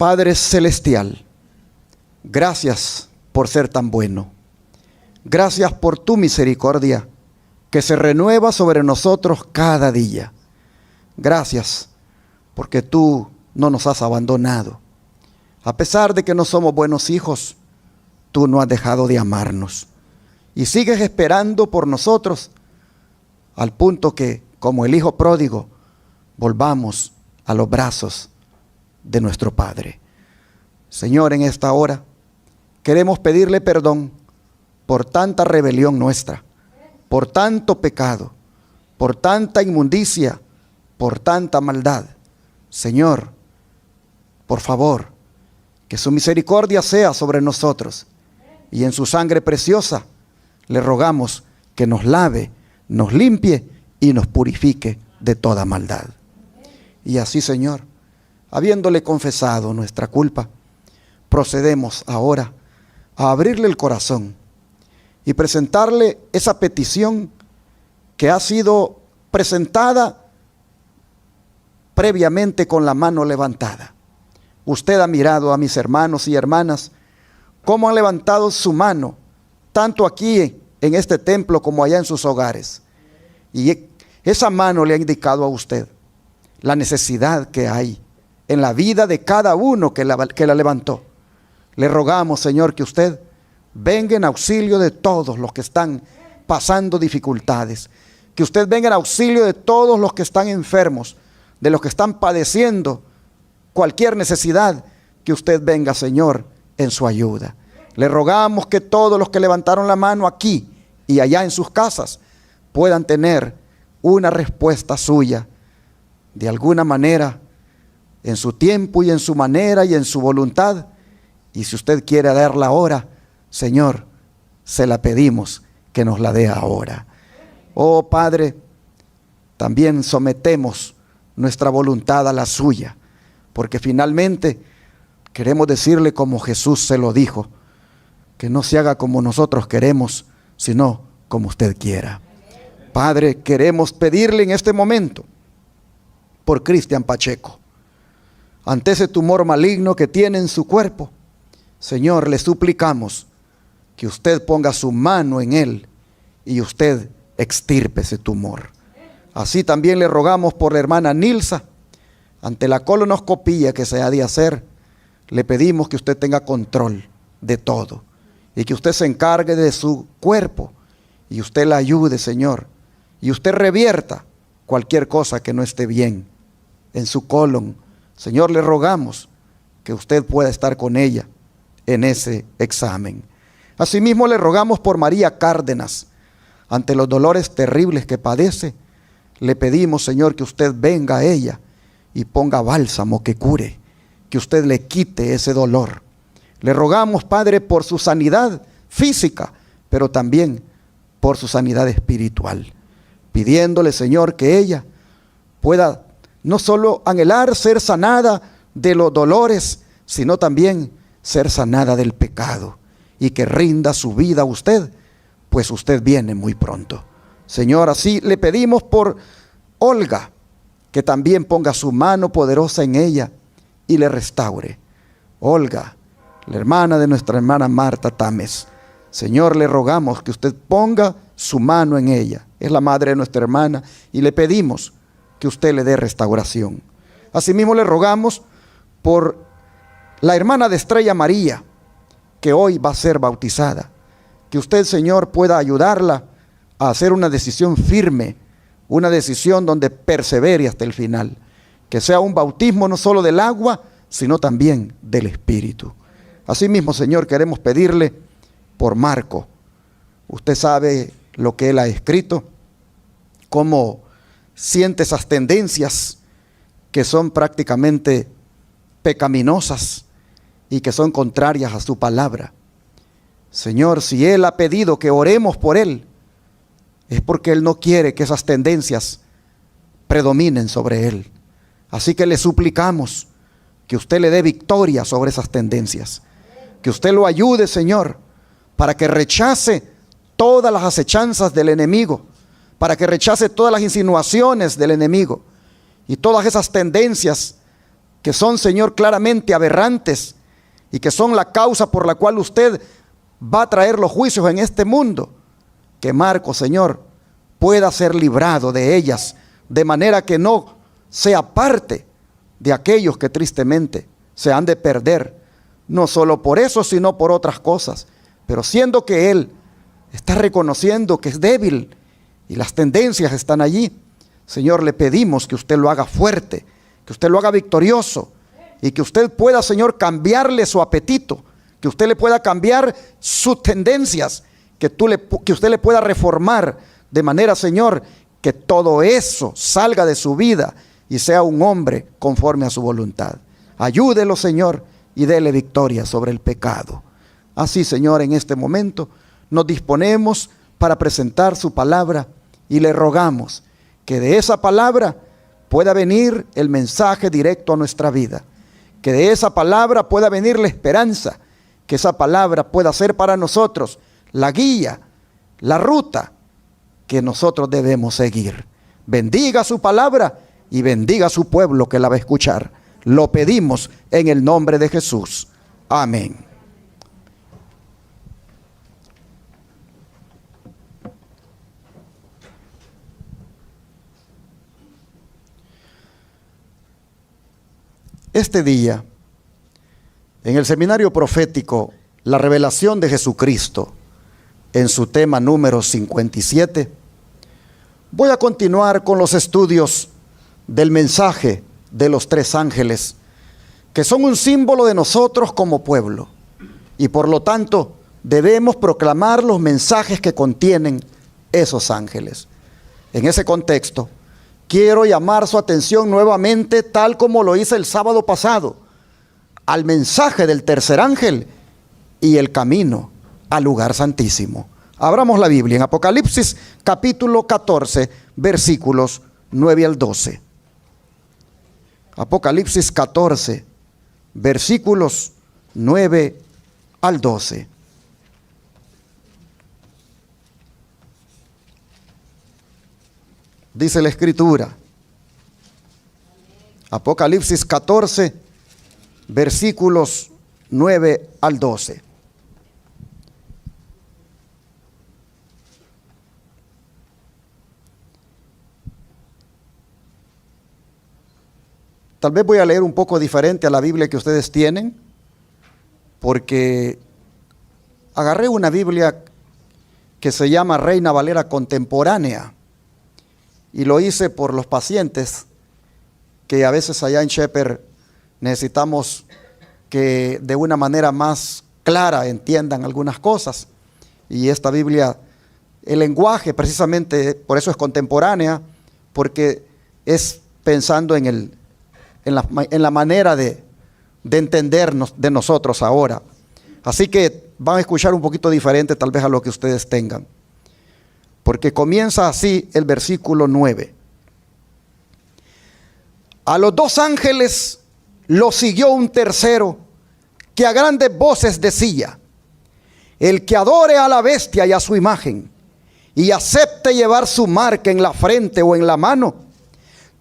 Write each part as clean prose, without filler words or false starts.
Padre Celestial, gracias por ser tan bueno. Gracias por tu misericordia que se renueva sobre nosotros cada día. Gracias porque tú no nos has abandonado. A pesar de que no somos buenos hijos, tú no has dejado de amarnos. Y sigues esperando por nosotros al punto que, como el hijo pródigo, volvamos a los brazos de nuestro Padre. Señor, en esta hora queremos pedirle perdón por tanta rebelión nuestra, por tanto pecado, por tanta inmundicia, por tanta maldad. Señor, por favor, que su misericordia sea sobre nosotros, y en su sangre preciosa le rogamos que nos lave, nos limpie y nos purifique de toda maldad. Y así, Señor, habiéndole confesado nuestra culpa, procedemos ahora a abrirle el corazón y presentarle esa petición que ha sido presentada previamente con la mano levantada. Usted ha mirado a mis hermanos y hermanas cómo han levantado su mano, tanto aquí en este templo como allá en sus hogares. Y esa mano le ha indicado a usted la necesidad que hay en la vida de cada uno que la levantó. Le rogamos, Señor, que usted venga en auxilio de todos los que están pasando dificultades, que usted venga en auxilio de todos los que están enfermos, de los que están padeciendo cualquier necesidad, que usted venga, Señor, en su ayuda. Le rogamos que todos los que levantaron la mano aquí y allá en sus casas puedan tener una respuesta suya, de alguna manera, en su tiempo y en su manera y en su voluntad. Y si usted quiere darla ahora, Señor, se la pedimos que nos la dé ahora. Oh Padre, también sometemos nuestra voluntad a la suya, porque finalmente queremos decirle como Jesús se lo dijo, que no se haga como nosotros queremos, sino como usted quiera. Padre, queremos pedirle en este momento por Cristian Pacheco, ante ese tumor maligno que tiene en su cuerpo. Señor, le suplicamos que usted ponga su mano en él y usted extirpe ese tumor. Así también le rogamos por la hermana Nilsa, ante la colonoscopía que se ha de hacer. Le pedimos que usted tenga control de todo y que usted se encargue de su cuerpo y usted la ayude, Señor, y usted revierta cualquier cosa que no esté bien en su colon. Señor, le rogamos que usted pueda estar con ella en ese examen. Asimismo le rogamos por María Cárdenas, ante los dolores terribles que padece. Le pedimos, Señor, que usted venga a ella y ponga bálsamo que cure, que usted le quite ese dolor. Le rogamos, Padre, por su sanidad física, pero también por su sanidad espiritual, pidiéndole, Señor, que ella pueda no solo anhelar ser sanada de los dolores, sino también ser sanada del pecado, y que rinda su vida a usted, pues usted viene muy pronto. Señor, así le pedimos por Olga, que también ponga su mano poderosa en ella y le restaure. Olga, la hermana de nuestra hermana Marta Tames, Señor, le rogamos que usted ponga su mano en ella. Es la madre de nuestra hermana y le pedimos que usted le dé restauración. Asimismo le rogamos por la hermana de Estrella María, que hoy va a ser bautizada. Que usted, Señor, pueda ayudarla a hacer una decisión firme, una decisión donde persevere hasta el final. Que sea un bautismo no solo del agua, sino también del Espíritu. Asimismo, Señor, queremos pedirle por Marco. Usted sabe lo que él ha escrito, cómo siente esas tendencias que son prácticamente pecaminosas y que son contrarias a su palabra. Señor, si él ha pedido que oremos por él, es porque él no quiere que esas tendencias predominen sobre él. Así que le suplicamos que usted le dé victoria sobre esas tendencias, que usted lo ayude, Señor, para que rechace todas las acechanzas del enemigo, para que rechace todas las insinuaciones del enemigo y todas esas tendencias que son, Señor, claramente aberrantes y que son la causa por la cual usted va a traer los juicios en este mundo, que Marcos, Señor, pueda ser librado de ellas, de manera que no sea parte de aquellos que tristemente se han de perder, no solo por eso, sino por otras cosas. Pero siendo que él está reconociendo que es débil y las tendencias están allí, Señor, le pedimos que usted lo haga fuerte, que usted lo haga victorioso y que usted pueda, Señor, cambiarle su apetito, que usted le pueda cambiar sus tendencias, que usted le pueda reformar de manera, Señor, que todo eso salga de su vida y sea un hombre conforme a su voluntad. Ayúdelo, Señor, y dele victoria sobre el pecado. Así, Señor, en este momento nos disponemos para presentar su palabra y le rogamos que de esa palabra pueda venir el mensaje directo a nuestra vida, que de esa palabra pueda venir la esperanza, que esa palabra pueda ser para nosotros la guía, la ruta que nosotros debemos seguir. Bendiga su palabra y bendiga a su pueblo que la va a escuchar. Lo pedimos en el nombre de Jesús. Amén. Este día, en el seminario profético, la revelación de Jesucristo, en su tema número 57, voy a continuar con los estudios del mensaje de los tres ángeles, que son un símbolo de nosotros como pueblo, y por lo tanto debemos proclamar los mensajes que contienen esos ángeles. En ese contexto, quiero llamar su atención nuevamente, tal como lo hice el sábado pasado, al mensaje del tercer ángel y el camino al lugar santísimo. Abramos la Biblia en Apocalipsis capítulo 14, versículos 9 al 12. Apocalipsis 14, versículos 9 al 12. Dice la Escritura, Apocalipsis 14, versículos 9 al 12. Tal vez voy a leer un poco diferente a la Biblia que ustedes tienen, porque agarré una Biblia que se llama Reina Valera Contemporánea, y lo hice por los pacientes que a veces allá en Shepherd necesitamos que de una manera más clara entiendan algunas cosas. Y esta Biblia, el lenguaje precisamente por eso es contemporánea, porque es pensando en la manera de entendernos de nosotros ahora. Así que van a escuchar un poquito diferente tal vez a lo que ustedes tengan, porque comienza así el versículo 9. A los dos ángeles los siguió un tercero, que a grandes voces decía: el que adore a la bestia y a su imagen, y acepte llevar su marca en la frente o en la mano,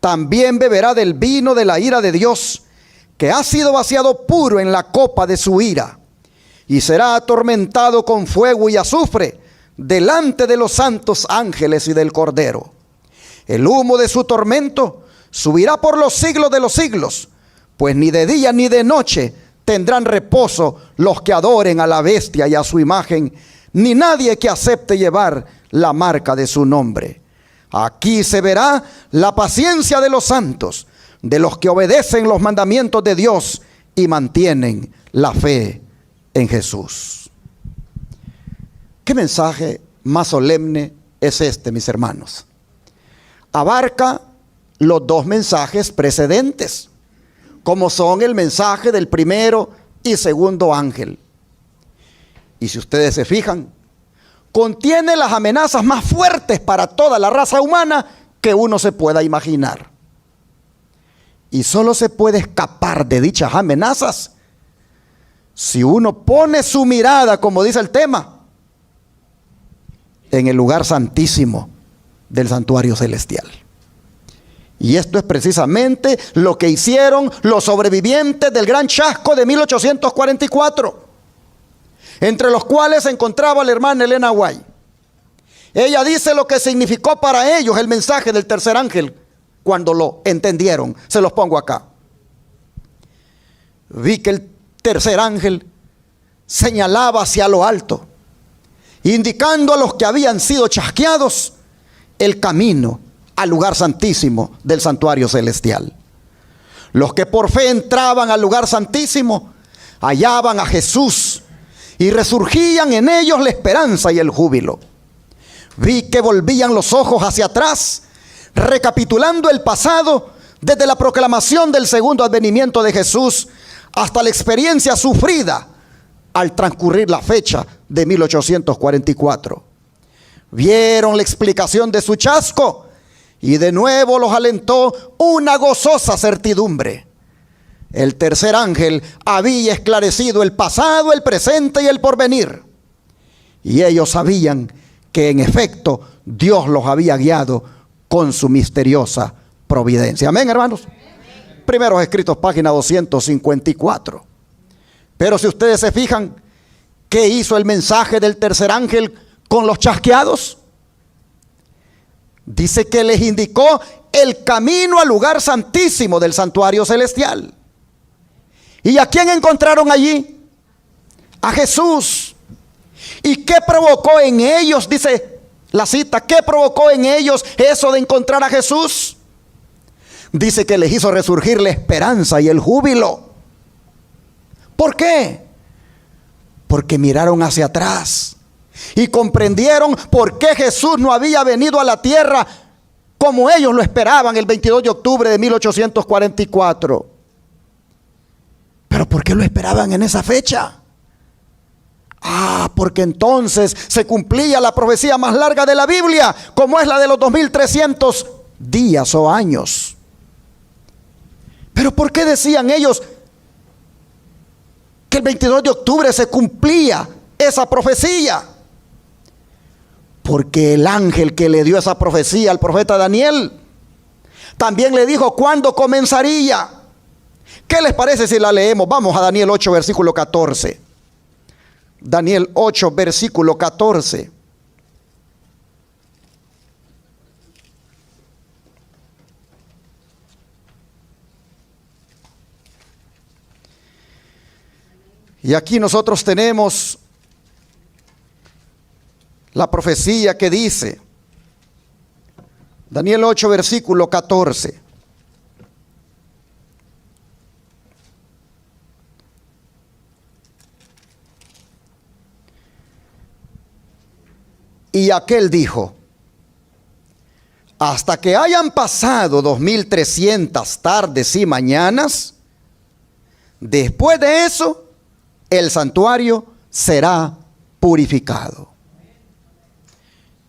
también beberá del vino de la ira de Dios, que ha sido vaciado puro en la copa de su ira, y será atormentado con fuego y azufre delante de los santos ángeles y del Cordero. El humo de su tormento subirá por los siglos de los siglos, pues ni de día ni de noche tendrán reposo los que adoren a la bestia y a su imagen, ni nadie que acepte llevar la marca de su nombre. Aquí se verá la paciencia de los santos, de los que obedecen los mandamientos de Dios y mantienen la fe en Jesús. ¿Qué mensaje más solemne es este, mis hermanos? Abarca los dos mensajes precedentes, como son el mensaje del primero y segundo ángel. Y si ustedes se fijan, contiene las amenazas más fuertes para toda la raza humana que uno se pueda imaginar. Y solo se puede escapar de dichas amenazas si uno pone su mirada, como dice el tema, en el lugar santísimo del santuario celestial. Y esto es precisamente lo que hicieron los sobrevivientes del gran chasco de 1844, entre los cuales se encontraba la hermana Elena White. Ella dice lo que significó para ellos el mensaje del tercer ángel cuando lo entendieron. Se los pongo acá. Vi que el tercer ángel señalaba hacia lo alto, indicando a los que habían sido chasqueados el camino al lugar santísimo del santuario celestial. Los que por fe entraban al lugar santísimo hallaban a Jesús y resurgían en ellos la esperanza y el júbilo. Vi que volvían los ojos hacia atrás, recapitulando el pasado desde la proclamación del segundo advenimiento de Jesús hasta la experiencia sufrida al transcurrir la fecha de 1844. Vieron la explicación de su chasco y de nuevo los alentó una gozosa certidumbre. El tercer ángel había esclarecido el pasado, el presente y el porvenir. Y ellos sabían que en efecto Dios los había guiado con su misteriosa providencia. Amén, hermanos. Primeros Escritos, página 254. Pero si ustedes se fijan, ¿qué hizo el mensaje del tercer ángel con los chasqueados? Dice que les indicó el camino al lugar santísimo del santuario celestial. ¿Y a quién encontraron allí? A Jesús. ¿Y qué provocó en ellos? Dice la cita, ¿qué provocó en ellos eso de encontrar a Jesús? Dice que les hizo resurgir la esperanza y el júbilo. ¿Por qué? Porque miraron hacia atrás y comprendieron por qué Jesús no había venido a la tierra como ellos lo esperaban el 22 de octubre de 1844. ¿Pero por qué lo esperaban en esa fecha? Porque entonces se cumplía la profecía más larga de la Biblia, como es la de los 2300 días o años. ¿Pero por qué decían ellos que el 22 de octubre se cumplía esa profecía? Porque el ángel que le dio esa profecía al profeta Daniel también le dijo cuándo comenzaría. ¿Qué les parece si la leemos? Vamos a Daniel 8, versículo 14. Daniel 8, versículo 14. Y aquí nosotros tenemos la profecía que dice, Daniel 8, versículo 14. Y aquel dijo, hasta que hayan pasado 2300 tardes y mañanas, después de eso, el santuario será purificado.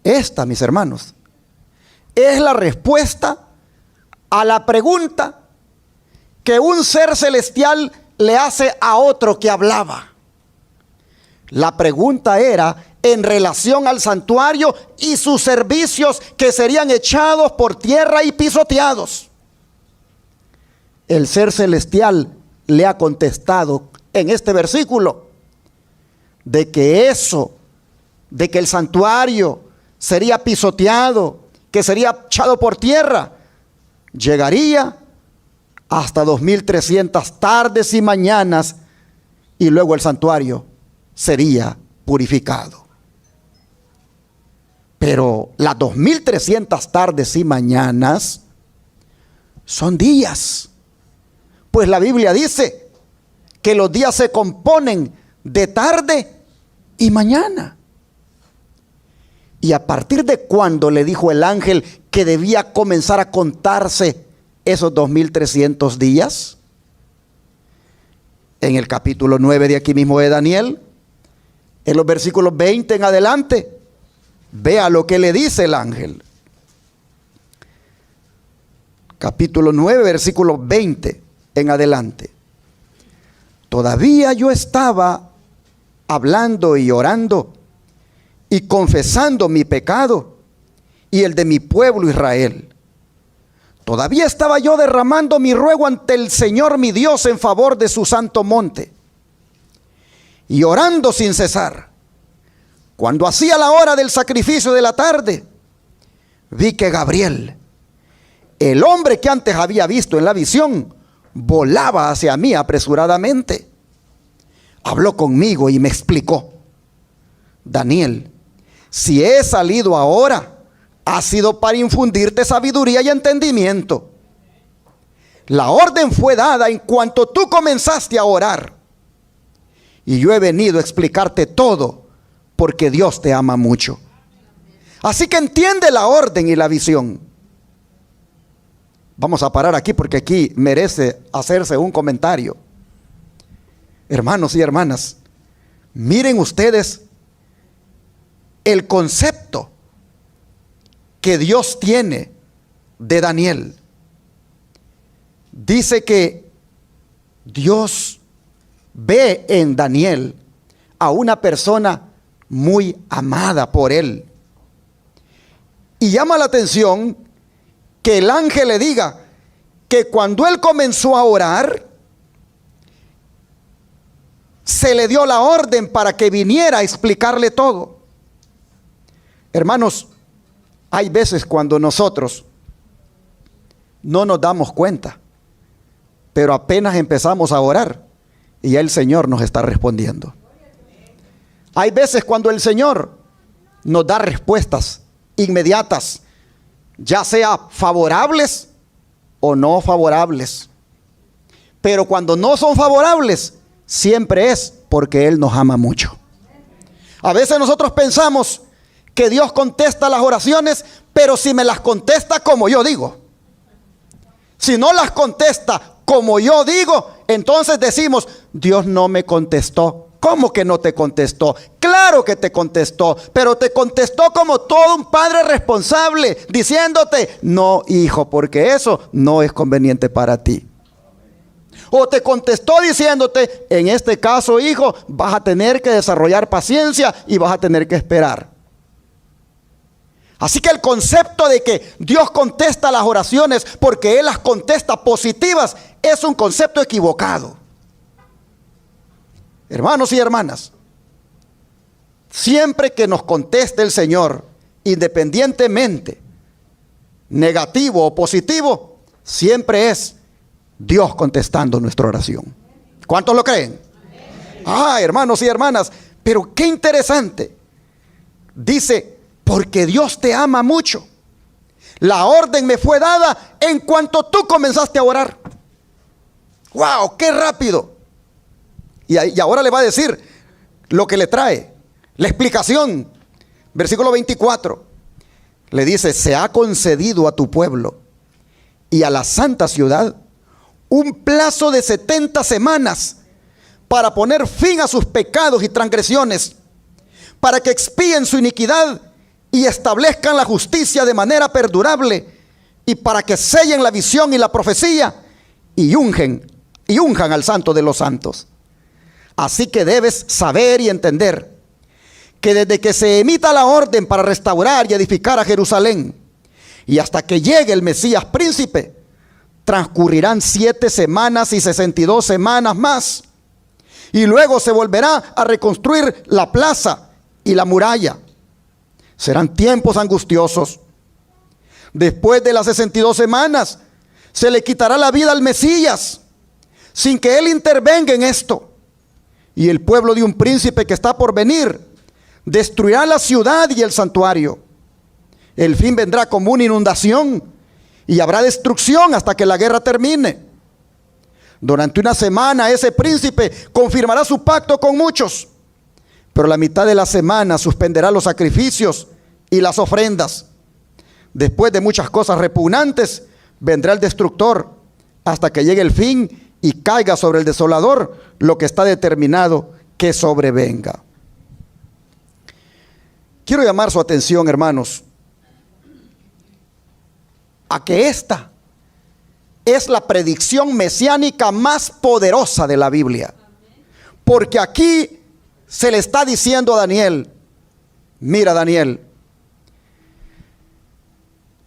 Esta, mis hermanos, es la respuesta a la pregunta que un ser celestial le hace a otro que hablaba. La pregunta era en relación al santuario y sus servicios que serían echados por tierra y pisoteados. El ser celestial le ha contestado en este versículo de que eso, de que el santuario sería pisoteado, que sería echado por tierra, llegaría hasta 2300 tardes y mañanas y luego el santuario sería purificado. Pero las 2300 tardes y mañanas son días, pues la Biblia dice que los días se componen de tarde y mañana. ¿Y a partir de cuándo le dijo el ángel que debía comenzar a contarse esos 2300 días? En el capítulo 9 de aquí mismo de Daniel, en los versículos 20 en adelante, vea lo que le dice el ángel. Capítulo 9, versículo 20 en adelante. Todavía yo estaba hablando y orando y confesando mi pecado y el de mi pueblo Israel. Todavía estaba yo derramando mi ruego ante el Señor mi Dios en favor de su santo monte, y orando sin cesar. Cuando hacía la hora del sacrificio de la tarde, vi que Gabriel, el hombre que antes había visto en la visión, volaba hacia mí apresuradamente. Habló conmigo y me explicó: Daniel, si he salido ahora, ha sido para infundirte sabiduría y entendimiento. La orden fue dada en cuanto tú comenzaste a orar, y yo he venido a explicarte todo, porque Dios te ama mucho. Así que entiende la orden y la visión. Vamos a parar aquí porque aquí merece hacerse un comentario. Hermanos y hermanas, miren ustedes el concepto que Dios tiene de Daniel. Dice que Dios ve en Daniel a una persona muy amada por él. Y llama la atención que el ángel le diga que cuando él comenzó a orar, se le dio la orden para que viniera a explicarle todo. Hermanos, hay veces cuando nosotros no nos damos cuenta, pero apenas empezamos a orar y ya el Señor nos está respondiendo. Hay veces cuando el Señor nos da respuestas inmediatas, ya sea favorables o no favorables. Pero cuando no son favorables, siempre es porque Él nos ama mucho. A veces nosotros pensamos que Dios contesta las oraciones, pero si me las contesta como yo digo. Si no las contesta como yo digo, entonces decimos: Dios no me contestó. ¿Cómo que no te contestó? Claro que te contestó, pero te contestó como todo un padre responsable, diciéndote: no, hijo, porque eso no es conveniente para ti. O te contestó diciéndote: en este caso, hijo, vas a tener que desarrollar paciencia y vas a tener que esperar. Así que el concepto de que Dios contesta las oraciones porque Él las contesta positivas es un concepto equivocado. Hermanos y hermanas, siempre que nos conteste el Señor, independientemente negativo o positivo, siempre es Dios contestando nuestra oración. ¿Cuántos lo creen? Hermanos y hermanas, pero qué interesante. Dice: porque Dios te ama mucho. La orden me fue dada en cuanto tú comenzaste a orar. ¡Wow! ¡Qué rápido! Y ahora le va a decir lo que le trae, la explicación. Versículo 24. Le dice: se ha concedido a tu pueblo y a la santa ciudad un plazo de 70 semanas para poner fin a sus pecados y transgresiones, para que expíen su iniquidad y establezcan la justicia de manera perdurable, y para que sellen la visión y la profecía y unjan al santo de los santos. Así que debes saber y entender que desde que se emita la orden para restaurar y edificar a Jerusalén y hasta que llegue el Mesías príncipe, transcurrirán 7 semanas y 62 semanas más. Y luego se volverá a reconstruir la plaza y la muralla. Serán tiempos angustiosos. Después de las 62 semanas, se le quitará la vida al Mesías, sin que Él intervenga en esto. Y el pueblo de un príncipe que está por venir destruirá la ciudad y el santuario. El fin vendrá como una inundación y habrá destrucción hasta que la guerra termine. Durante una semana ese príncipe confirmará su pacto con muchos, pero la mitad de la semana suspenderá los sacrificios y las ofrendas. Después de muchas cosas repugnantes, vendrá el destructor hasta que llegue el fin y caiga sobre el desolador lo que está determinado que sobrevenga. Quiero llamar su atención, hermanos, a que esta es la predicción mesiánica más poderosa de la Biblia. Porque aquí se le está diciendo a Daniel: mira, Daniel,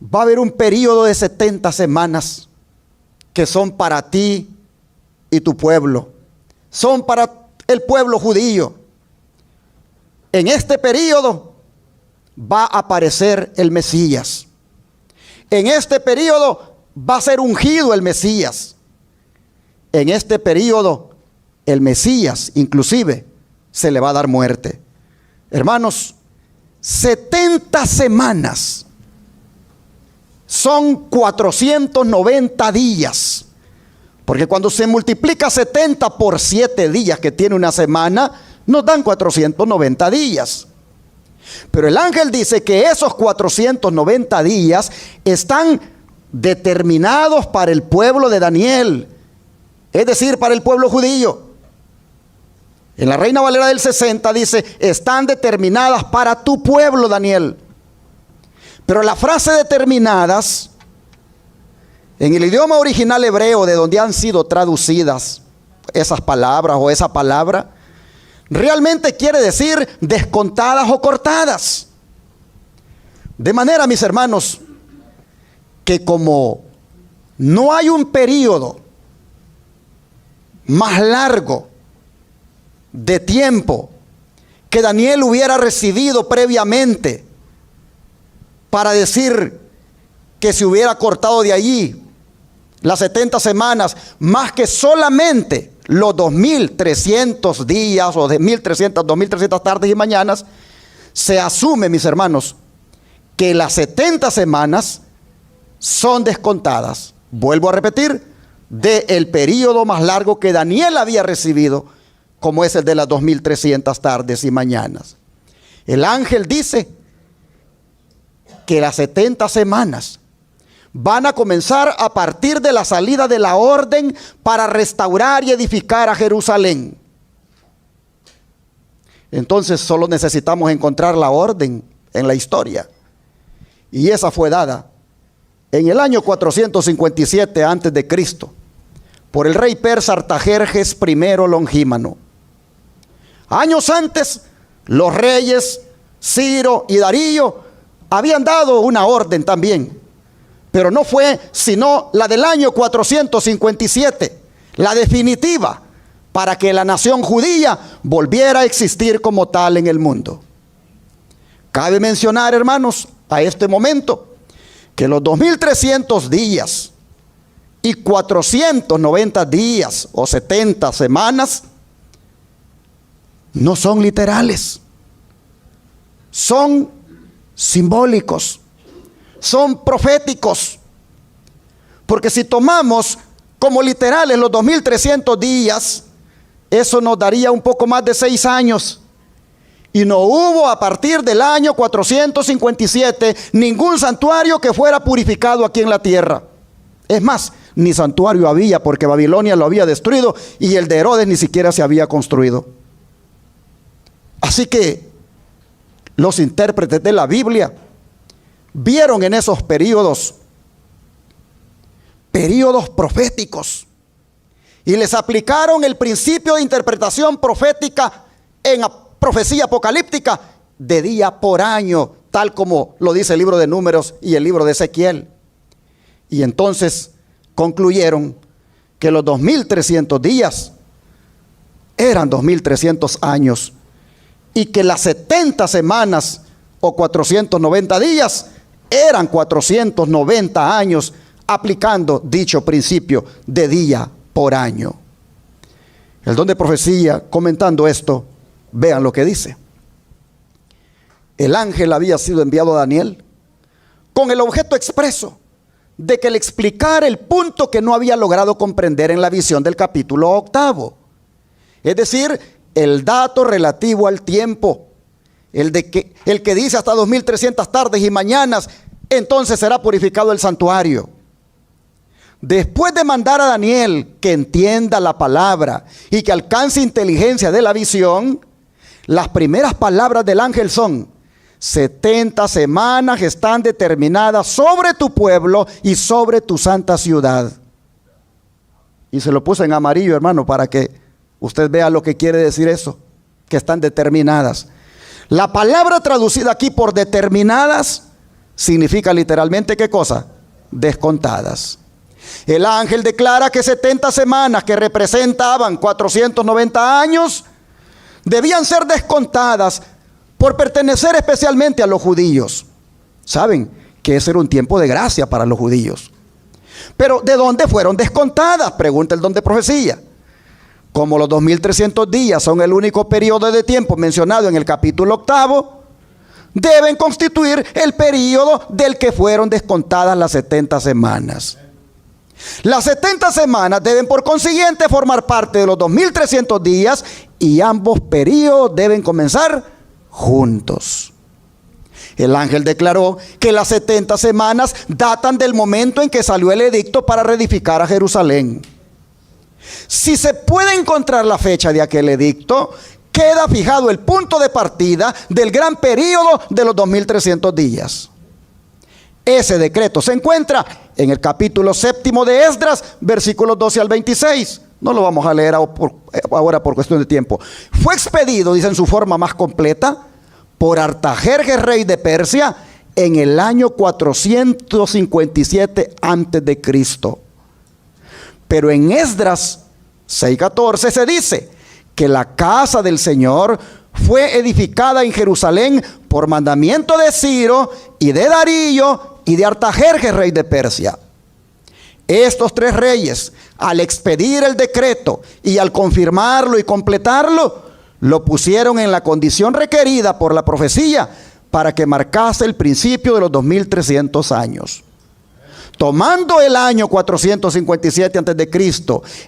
va a haber un periodo de 70 semanas que son para ti y tu pueblo. Son para el pueblo judío. En este periodo va a aparecer el Mesías. En este periodo va a ser ungido el Mesías. En este periodo el Mesías inclusive se le va a dar muerte. Hermanos, 70 semanas son 490 días. Porque cuando se multiplica 70 por 7 días que tiene una semana, nos dan 490 días. Pero el ángel dice que esos 490 días están determinados para el pueblo de Daniel, es decir, para el pueblo judío. En la Reina Valera del 60 dice, están determinadas para tu pueblo, Daniel. Pero la frase determinadas, en el idioma original hebreo de donde han sido traducidas esas palabras o esa palabra, realmente quiere decir descontadas o cortadas. De manera, mis hermanos, que como no hay un periodo más largo de tiempo que Daniel hubiera recibido previamente para decir que se hubiera cortado de allí las 70 semanas, más que solamente los 2300 días o de 2300 tardes y mañanas, se asume, mis hermanos, que las 70 semanas son descontadas. Vuelvo a repetir, del periodo más largo que Daniel había recibido, como es el de las 2300 tardes y mañanas. El ángel dice que las 70 semanas van a comenzar a partir de la salida de la orden para restaurar y edificar a Jerusalén. Entonces solo necesitamos encontrar la orden en la historia. Y esa fue dada en el año 457 antes de Cristo por el rey persa Artajerjes I Longímano. Años antes, los reyes Ciro y Darío habían dado una orden también, pero no fue sino la del año 457, la definitiva, para que la nación judía volviera a existir como tal en el mundo. Cabe mencionar, hermanos, a este momento, que los 2300 días y 490 días o 70 semanas no son literales, son simbólicos, son proféticos. Porque si tomamos como literales los 2300 días, eso nos daría un poco más de 6 años. Y no hubo a partir del año 457 ningún santuario que fuera purificado aquí en la tierra. Es más, ni santuario había, porque Babilonia lo había destruido y el de Herodes ni siquiera se había construido. Así que los intérpretes de la Biblia vieron en esos periodos proféticos, y les aplicaron el principio de interpretación profética en profecía apocalíptica de día por año, tal como lo dice el libro de Números y el libro de Ezequiel. Y entonces concluyeron que los 2300 días eran 2300 años y que las 70 semanas o 490 días eran 490 años, aplicando dicho principio de día por año. El don de profecía, comentando esto, vean lo que dice. El ángel había sido enviado a Daniel con el objeto expreso de que le explicara el punto que no había logrado comprender en la visión del capítulo 8. Es decir, el dato relativo al tiempo, el que dice hasta 2300 tardes y mañanas, entonces será purificado el santuario. Después de mandar a Daniel que entienda la palabra y que alcance inteligencia de la visión, las primeras palabras del ángel son: 70 semanas están determinadas sobre tu pueblo y sobre tu santa ciudad. Y se lo puse en amarillo, hermano, para que usted vea lo que quiere decir eso, que están determinadas. La palabra traducida aquí por determinadas significa literalmente ¿qué cosa? Descontadas. El ángel declara que 70 semanas, que representaban 490 años, debían ser descontadas por pertenecer especialmente a los judíos. Saben que ese era un tiempo de gracia para los judíos. Pero ¿de dónde fueron descontadas?, pregunta el don de profecía. Como los 2300 días son el único periodo de tiempo mencionado en el capítulo 8, deben constituir el periodo del que fueron descontadas las 70 semanas. Las 70 semanas deben por consiguiente formar parte de los 2300 días y ambos periodos deben comenzar juntos. El ángel declaró que las 70 semanas datan del momento en que salió el edicto para reedificar a Jerusalén. Si se puede encontrar la fecha de aquel edicto, queda fijado el punto de partida del gran periodo de los 2300 días. Ese decreto se encuentra en el capítulo 7 de Esdras, versículos 12 al 26. No lo vamos a leer ahora por cuestión de tiempo. Fue expedido, dice en su forma más completa, por Artajerjes, rey de Persia, en el año 457 antes de Cristo. Pero en Esdras 6:14 se dice que la casa del Señor fue edificada en Jerusalén por mandamiento de Ciro y de Darío y de Artajerjes, rey de Persia. Estos tres reyes, al expedir el decreto y al confirmarlo y completarlo, lo pusieron en la condición requerida por la profecía para que marcase el principio de los 2300 años. Tomando el año 457 a.C.,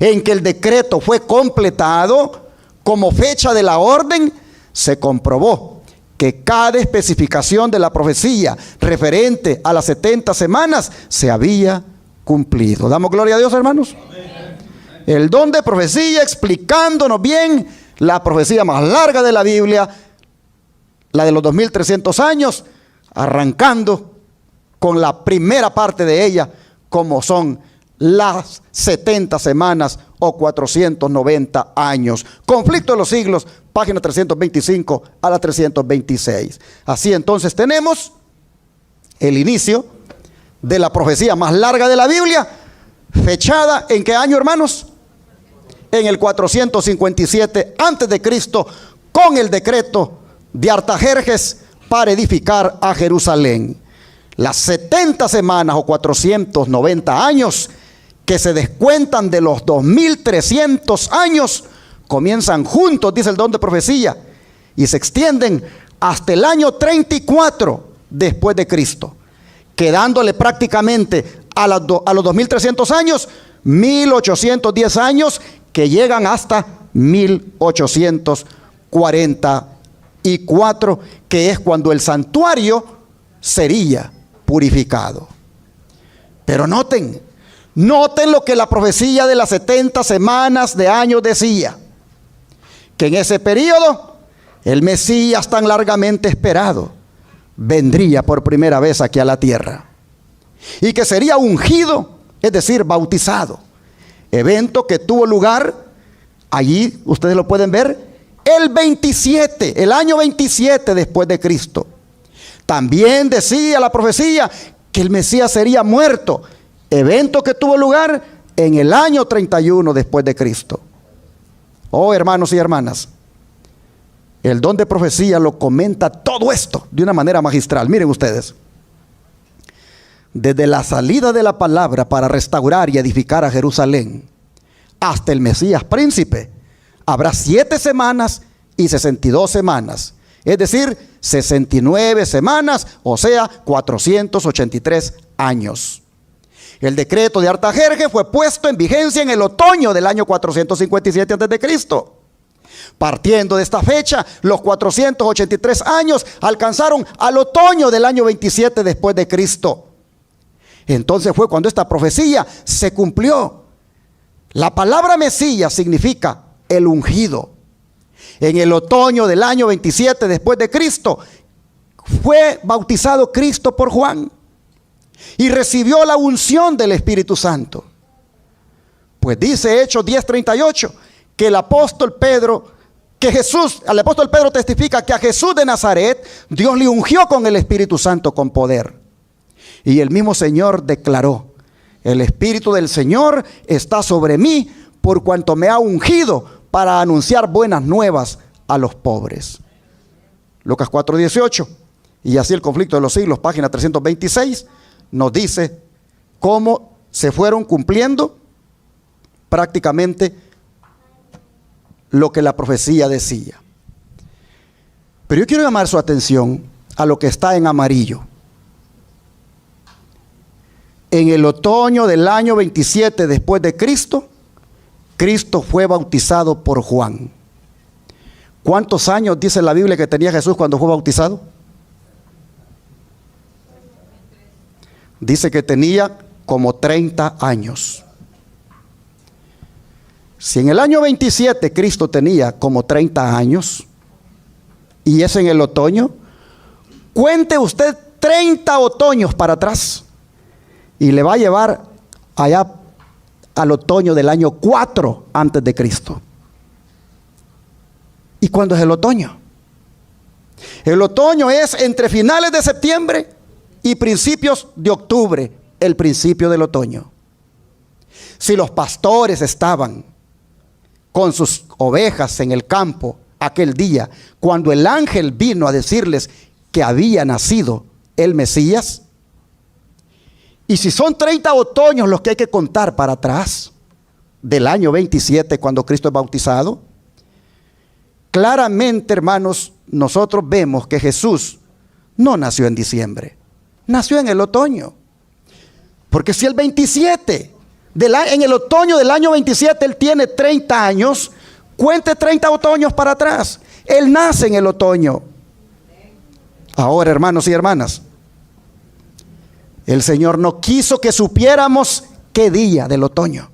en que el decreto fue completado como fecha de la orden, se comprobó que cada especificación de la profecía referente a las 70 semanas se había cumplido. ¿Damos gloria a Dios, hermanos? Amén. El don de profecía explicándonos bien la profecía más larga de la Biblia, la de los 2300 años, arrancando con la primera parte de ella, como son las 70 semanas o 490 años. Conflicto de los siglos, página 325 a la 326. Así entonces tenemos el inicio de la profecía más larga de la Biblia, fechada ¿en qué año, hermanos? En el 457 antes de Cristo, con el decreto de Artajerjes para edificar a Jerusalén. Las 70 semanas o 490 años que se descuentan de los 2300 años comienzan juntos, dice el don de profecía, y se extienden hasta el año 34 después de Cristo, quedándole prácticamente a los 2300 años 1810 años que llegan hasta 1844, que es cuando el santuario sería purificado. Pero noten lo que la profecía de las 70 semanas de años decía, que en ese periodo el Mesías tan largamente esperado vendría por primera vez aquí a la tierra y que sería ungido, es decir, bautizado, evento que tuvo lugar allí, ustedes lo pueden ver, el año 27 después de Cristo. También decía la profecía que el Mesías sería muerto, evento que tuvo lugar en el año 31 después de Cristo. Oh, hermanos y hermanas, el don de profecía lo comenta todo esto de una manera magistral. Miren ustedes, desde la salida de la palabra para restaurar y edificar a Jerusalén hasta el Mesías príncipe, habrá 7 semanas y 62 semanas. Es decir, 69 semanas, o sea, 483 años. El decreto de Artajerjes fue puesto en vigencia en el otoño del año 457 a.C. Partiendo de esta fecha, los 483 años alcanzaron al otoño del año 27 después de Cristo. Entonces fue cuando esta profecía se cumplió. La palabra Mesías significa el ungido. En el otoño del año 27 después de Cristo fue bautizado Cristo por Juan y recibió la unción del Espíritu Santo. Pues dice Hechos 10:38 que el apóstol Pedro testifica que a Jesús de Nazaret Dios le ungió con el Espíritu Santo con poder. Y el mismo Señor declaró: el Espíritu del Señor está sobre mí, por cuanto me ha ungido para anunciar buenas nuevas a los pobres. Lucas 4:18. Y así el conflicto de los siglos, página 326, nos dice cómo se fueron cumpliendo prácticamente lo que la profecía decía. Pero yo quiero llamar su atención a lo que está en amarillo. En el otoño del año 27 después de Cristo, Cristo fue bautizado por Juan. ¿Cuántos años dice la Biblia que tenía Jesús cuando fue bautizado? Dice que tenía como 30 años. Si en el año 27 Cristo tenía como 30 años, y es en el otoño, cuente usted 30 otoños para atrás, y le va a llevar allá al otoño del año 4 antes de Cristo. ¿Y cuándo es el otoño? El otoño es entre finales de septiembre y principios de octubre, el principio del otoño. Si los pastores estaban con sus ovejas en el campo aquel día, cuando el ángel vino a decirles que había nacido el Mesías, y si son 30 otoños los que hay que contar para atrás, del año 27 cuando Cristo es bautizado, claramente, hermanos, nosotros vemos que Jesús no nació en diciembre, nació en el otoño. Porque si el 27, en el otoño del año 27, Él tiene 30 años, cuente 30 otoños para atrás. Él nace en el otoño. Ahora, hermanos y hermanas, el Señor no quiso que supiéramos qué día del otoño.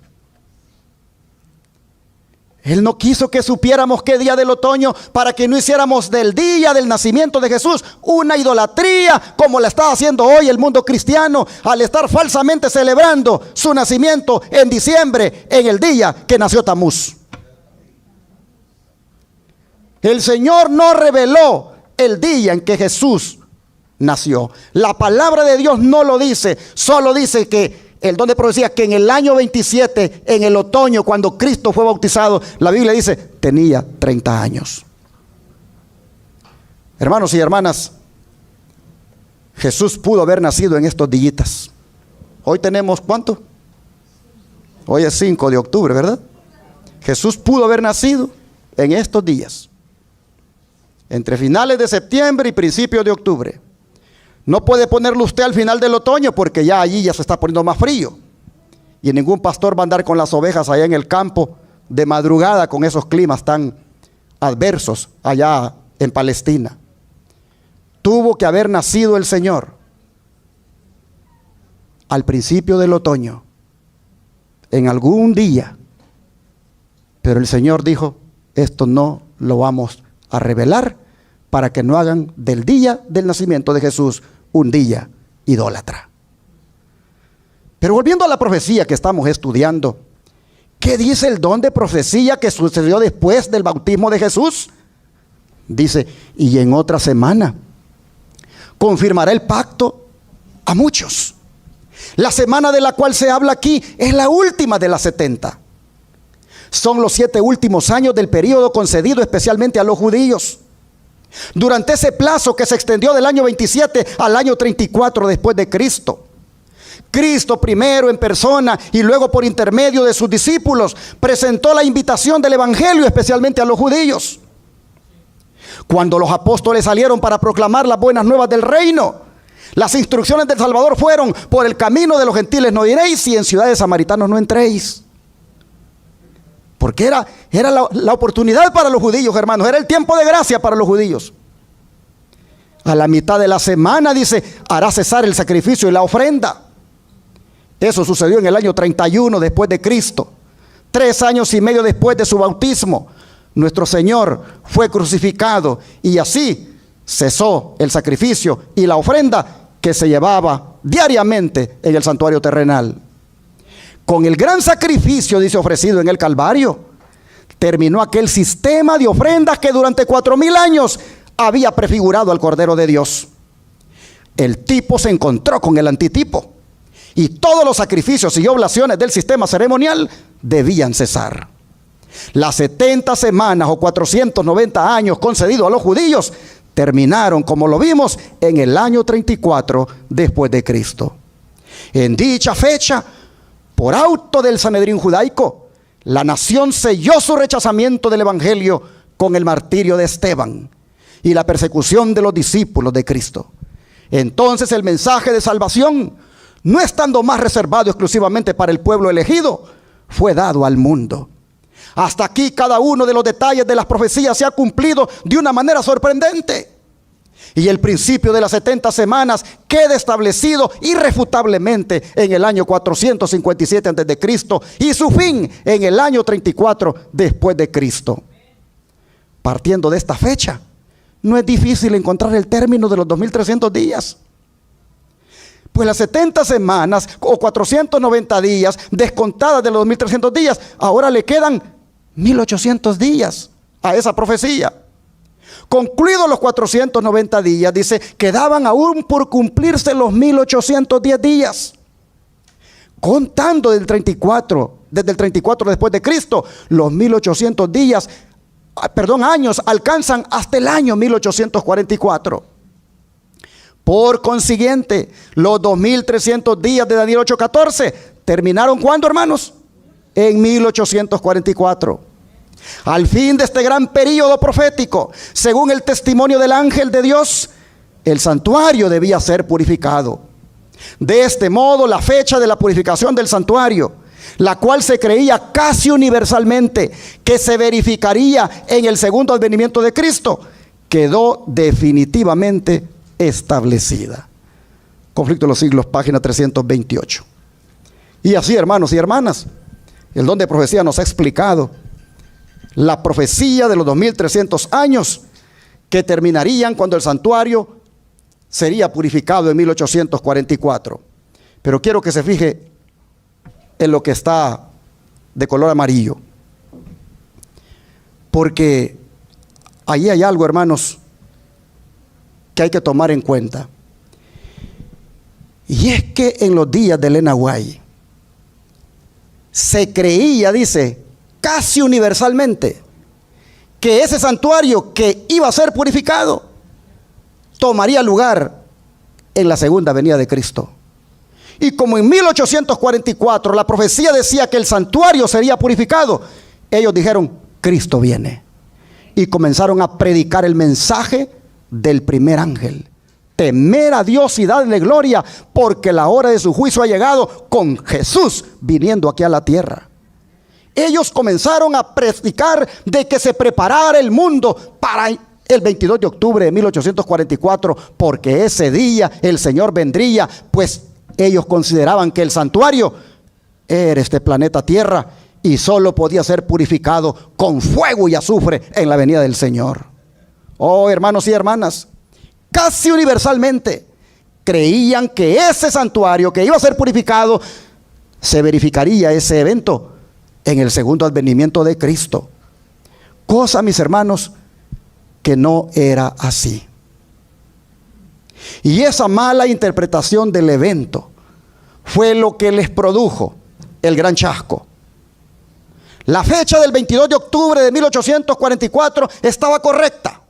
Él no quiso que supiéramos qué día del otoño para que no hiciéramos del día del nacimiento de Jesús una idolatría como la está haciendo hoy el mundo cristiano al estar falsamente celebrando su nacimiento en diciembre, en el día que nació Tamuz. El Señor no reveló el día en que Jesús nació. La palabra de Dios no lo dice, solo dice que el don de profecía, que en el año 27, en el otoño, cuando Cristo fue bautizado, la Biblia dice, tenía 30 años. Hermanos y hermanas, Jesús pudo haber nacido en estos días. Hoy tenemos, ¿cuánto? Hoy es 5 de octubre, ¿verdad? Jesús pudo haber nacido en estos días, entre finales de septiembre y principios de octubre. No puede ponerlo usted al final del otoño porque ya allí ya se está poniendo más frío. Y ningún pastor va a andar con las ovejas allá en el campo de madrugada con esos climas tan adversos allá en Palestina. Tuvo que haber nacido el Señor al principio del otoño, en algún día. Pero el Señor dijo, esto no lo vamos a revelar para que no hagan del día del nacimiento de Jesús un día idólatra. Pero volviendo a la profecía que estamos estudiando, ¿qué dice el don de profecía que sucedió después del bautismo de Jesús? Dice, y en otra semana confirmará el pacto a muchos. La semana de la cual se habla aquí es la última de las 70. Son los 7 últimos años del periodo concedido especialmente a los judíos. Durante ese plazo que se extendió del año 27 al año 34 después de Cristo, Cristo primero en persona y luego por intermedio de sus discípulos presentó la invitación del evangelio especialmente a los judíos. Cuando los apóstoles salieron para proclamar las buenas nuevas del reino, las instrucciones del Salvador fueron: por el camino de los gentiles no iréis y en ciudades samaritanos no entréis. Porque era la oportunidad para los judíos, hermanos. Era el tiempo de gracia para los judíos. A la mitad de la semana, dice, hará cesar el sacrificio y la ofrenda. Eso sucedió en el año 31 después de Cristo. 3 años y medio después de su bautismo, nuestro Señor fue crucificado. Y así cesó el sacrificio y la ofrenda que se llevaba diariamente en el santuario terrenal. Con el gran sacrificio, dice, ofrecido en el Calvario, terminó aquel sistema de ofrendas que durante 4000 años había prefigurado al Cordero de Dios. El tipo se encontró con el antitipo y todos los sacrificios y oblaciones del sistema ceremonial debían cesar. Las 70 semanas o 490 años concedidos a los judíos terminaron, como lo vimos, en el año 34 después de Cristo. En dicha fecha, por auto del Sanedrín judaico, la nación selló su rechazamiento del evangelio con el martirio de Esteban y la persecución de los discípulos de Cristo. Entonces el mensaje de salvación, no estando más reservado exclusivamente para el pueblo elegido, fue dado al mundo. Hasta aquí cada uno de los detalles de las profecías se ha cumplido de una manera sorprendente. Y el principio de las 70 semanas queda establecido irrefutablemente en el año 457 a.C. y su fin en el año 34 después de Cristo. Partiendo de esta fecha, no es difícil encontrar el término de los 2300 días. Pues las 70 semanas o 490 días descontadas de los 2300 días, ahora le quedan 1800 días a esa profecía. Concluidos los 490 días, dice, quedaban aún por cumplirse los 1810 días. Contando desde el 34 después de Cristo, los 1800 días, años alcanzan hasta el año 1844. Por consiguiente, los 2300 días de Daniel 8:14 terminaron ¿cuándo, hermanos? En 1844. Al fin de este gran período profético, según el testimonio del ángel de Dios, el santuario debía ser purificado. De este modo, la fecha de la purificación del santuario, la cual se creía casi universalmente que se verificaría en el segundo advenimiento de Cristo, quedó definitivamente establecida. Conflicto de los siglos, página 328. Y así, hermanos y hermanas, el don de profecía nos ha explicado la profecía de los 2300 años que terminarían cuando el santuario sería purificado en 1844. Pero quiero que se fije en lo que está de color amarillo, porque ahí hay algo, hermanos, que hay que tomar en cuenta. Y es que en los días de Elena White se creía, dice, casi universalmente, que ese santuario que iba a ser purificado tomaría lugar en la segunda venida de Cristo. Y como en 1844 la profecía decía que el santuario sería purificado, ellos dijeron, Cristo viene. Y comenzaron a predicar el mensaje del primer ángel: temer a Dios y darle gloria, porque la hora de su juicio ha llegado, con Jesús viniendo aquí a la tierra. Ellos comenzaron a predicar de que se preparara el mundo para el 22 de octubre de 1844, porque ese día el Señor vendría, pues ellos consideraban que el santuario era este planeta Tierra y solo podía ser purificado con fuego y azufre en la venida del Señor. Oh, hermanos y hermanas, casi universalmente creían que ese santuario que iba a ser purificado, se verificaría ese evento en el segundo advenimiento de Cristo. Cosa, mis hermanos, que no era así. Y esa mala interpretación del evento fue lo que les produjo el gran chasco. La fecha del 22 de octubre de 1844 estaba correcta,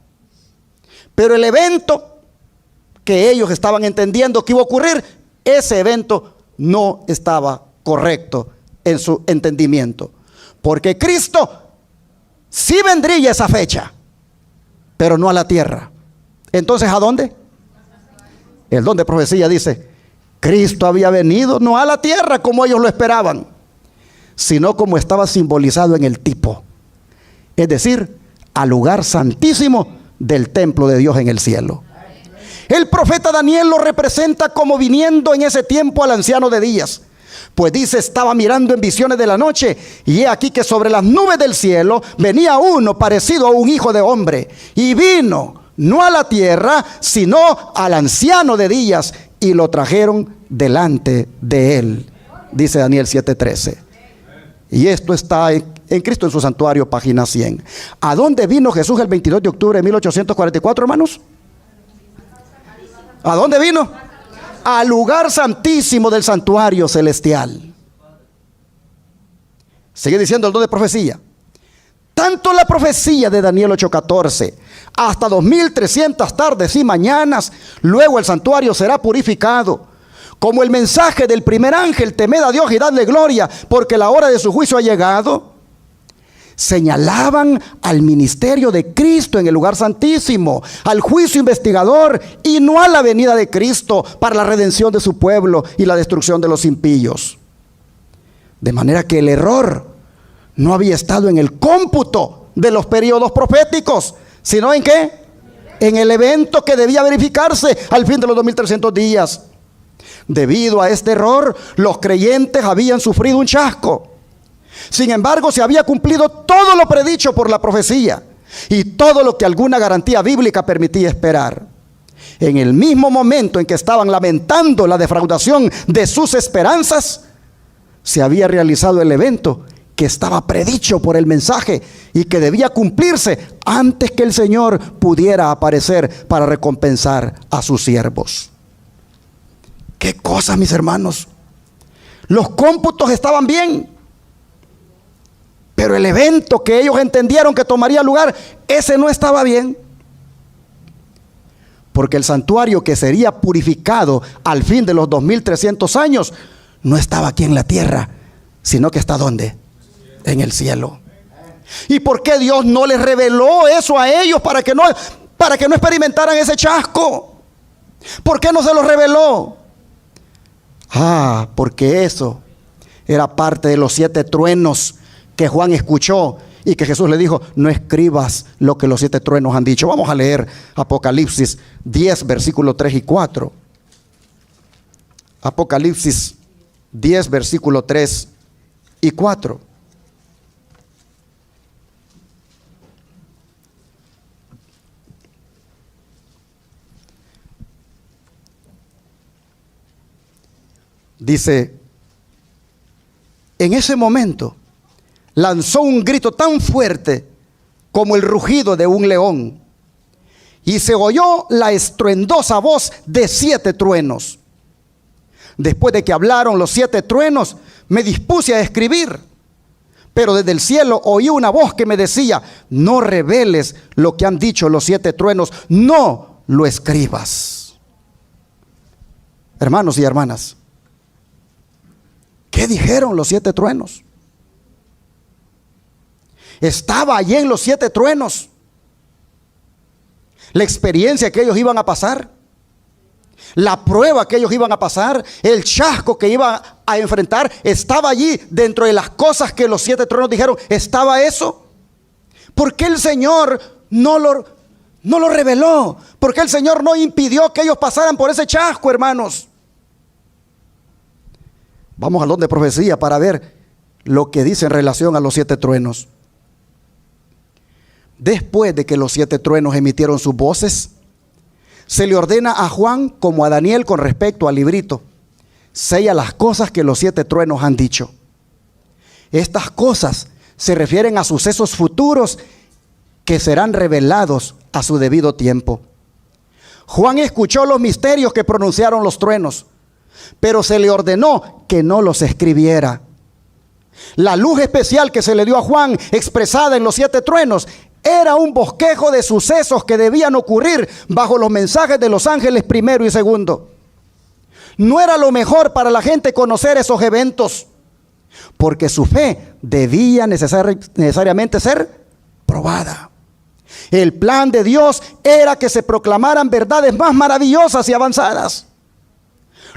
pero el evento que ellos estaban entendiendo que iba a ocurrir, ese evento no estaba correcto en su entendimiento, porque Cristo sí vendría esa fecha, pero no a la tierra. Entonces, ¿a dónde? El don de profecía dice, Cristo había venido no a la tierra como ellos lo esperaban, sino como estaba simbolizado en el tipo, es decir, al lugar santísimo del templo de Dios en el cielo. El profeta Daniel lo representa como viniendo en ese tiempo al anciano de días. Pues dice, estaba mirando en visiones de la noche, y he aquí que sobre las nubes del cielo venía uno parecido a un hijo de hombre, y vino no a la tierra, sino al anciano de días, y lo trajeron delante de él. Dice Daniel 7:13. Y esto está en Cristo en su santuario, página 100. ¿A dónde vino Jesús el 22 de octubre de 1844, hermanos? ¿A dónde vino? Al lugar santísimo del santuario celestial. Sigue diciendo el don de profecía. Tanto la profecía de Daniel 8:14 hasta 2300 tardes y mañanas, luego el santuario será purificado, como el mensaje del primer ángel, temed a Dios y dadle gloria, porque la hora de su juicio ha llegado, señalaban al ministerio de Cristo en el lugar santísimo, al juicio investigador y no a la venida de Cristo para la redención de su pueblo y la destrucción de los impíos. De manera que el error no había estado en el cómputo de los periodos proféticos, sino ¿en qué? En el evento que debía verificarse al fin de los 2300 días. Debido a este error, los creyentes habían sufrido un chasco. Sin embargo, se había cumplido todo lo predicho por la profecía y todo lo que alguna garantía bíblica permitía esperar. En el mismo momento en que estaban lamentando la defraudación de sus esperanzas, se había realizado el evento que estaba predicho por el mensaje y que debía cumplirse antes que el Señor pudiera aparecer para recompensar a sus siervos. ¿Qué cosa, mis hermanos? Los cómputos estaban bien, pero el evento que ellos entendieron que tomaría lugar, ese no estaba bien. Porque el santuario que sería purificado al fin de los 2300 años no estaba aquí en la tierra, sino que está ¿dónde? En el cielo. ¿Y por qué Dios no les reveló eso a ellos para que no experimentaran ese chasco? ¿Por qué no se los reveló? Porque eso era parte de los 7 truenos que Juan escuchó y que Jesús le dijo: no escribas lo que los 7 truenos han dicho. Vamos a leer Apocalipsis 10, versículo 3 y 4. Apocalipsis 10, versículo 3 y 4. Dice: en ese momento lanzó un grito tan fuerte como el rugido de un león, y se oyó la estruendosa voz de 7 truenos. Después de que hablaron los 7 truenos, me dispuse a escribir, pero desde el cielo oí una voz que me decía: no reveles lo que han dicho los 7 truenos, no lo escribas. Hermanos y hermanas, ¿qué dijeron los 7 truenos? Estaba allí en los 7 truenos la experiencia que ellos iban a pasar, la prueba que ellos iban a pasar, el chasco que iban a enfrentar. Estaba allí dentro de las cosas que los 7 truenos dijeron. ¿Estaba eso? ¿Por qué el Señor no lo reveló? ¿Por qué el Señor no impidió que ellos pasaran por ese chasco, hermanos? Vamos al don de profecía para ver lo que dice en relación a los 7 truenos. Después de que los 7 truenos emitieron sus voces, se le ordena a Juan como a Daniel con respecto al librito: sella las cosas que los 7 truenos han dicho. Estas cosas se refieren a sucesos futuros que serán revelados a su debido tiempo. Juan escuchó los misterios que pronunciaron los truenos, pero se le ordenó que no los escribiera. La luz especial que se le dio a Juan, expresada en los 7 truenos, era un bosquejo de sucesos que debían ocurrir bajo los mensajes de los ángeles primero y segundo. No era lo mejor para la gente conocer esos eventos, porque su fe debía necesariamente ser probada. El plan de Dios era que se proclamaran verdades más maravillosas y avanzadas.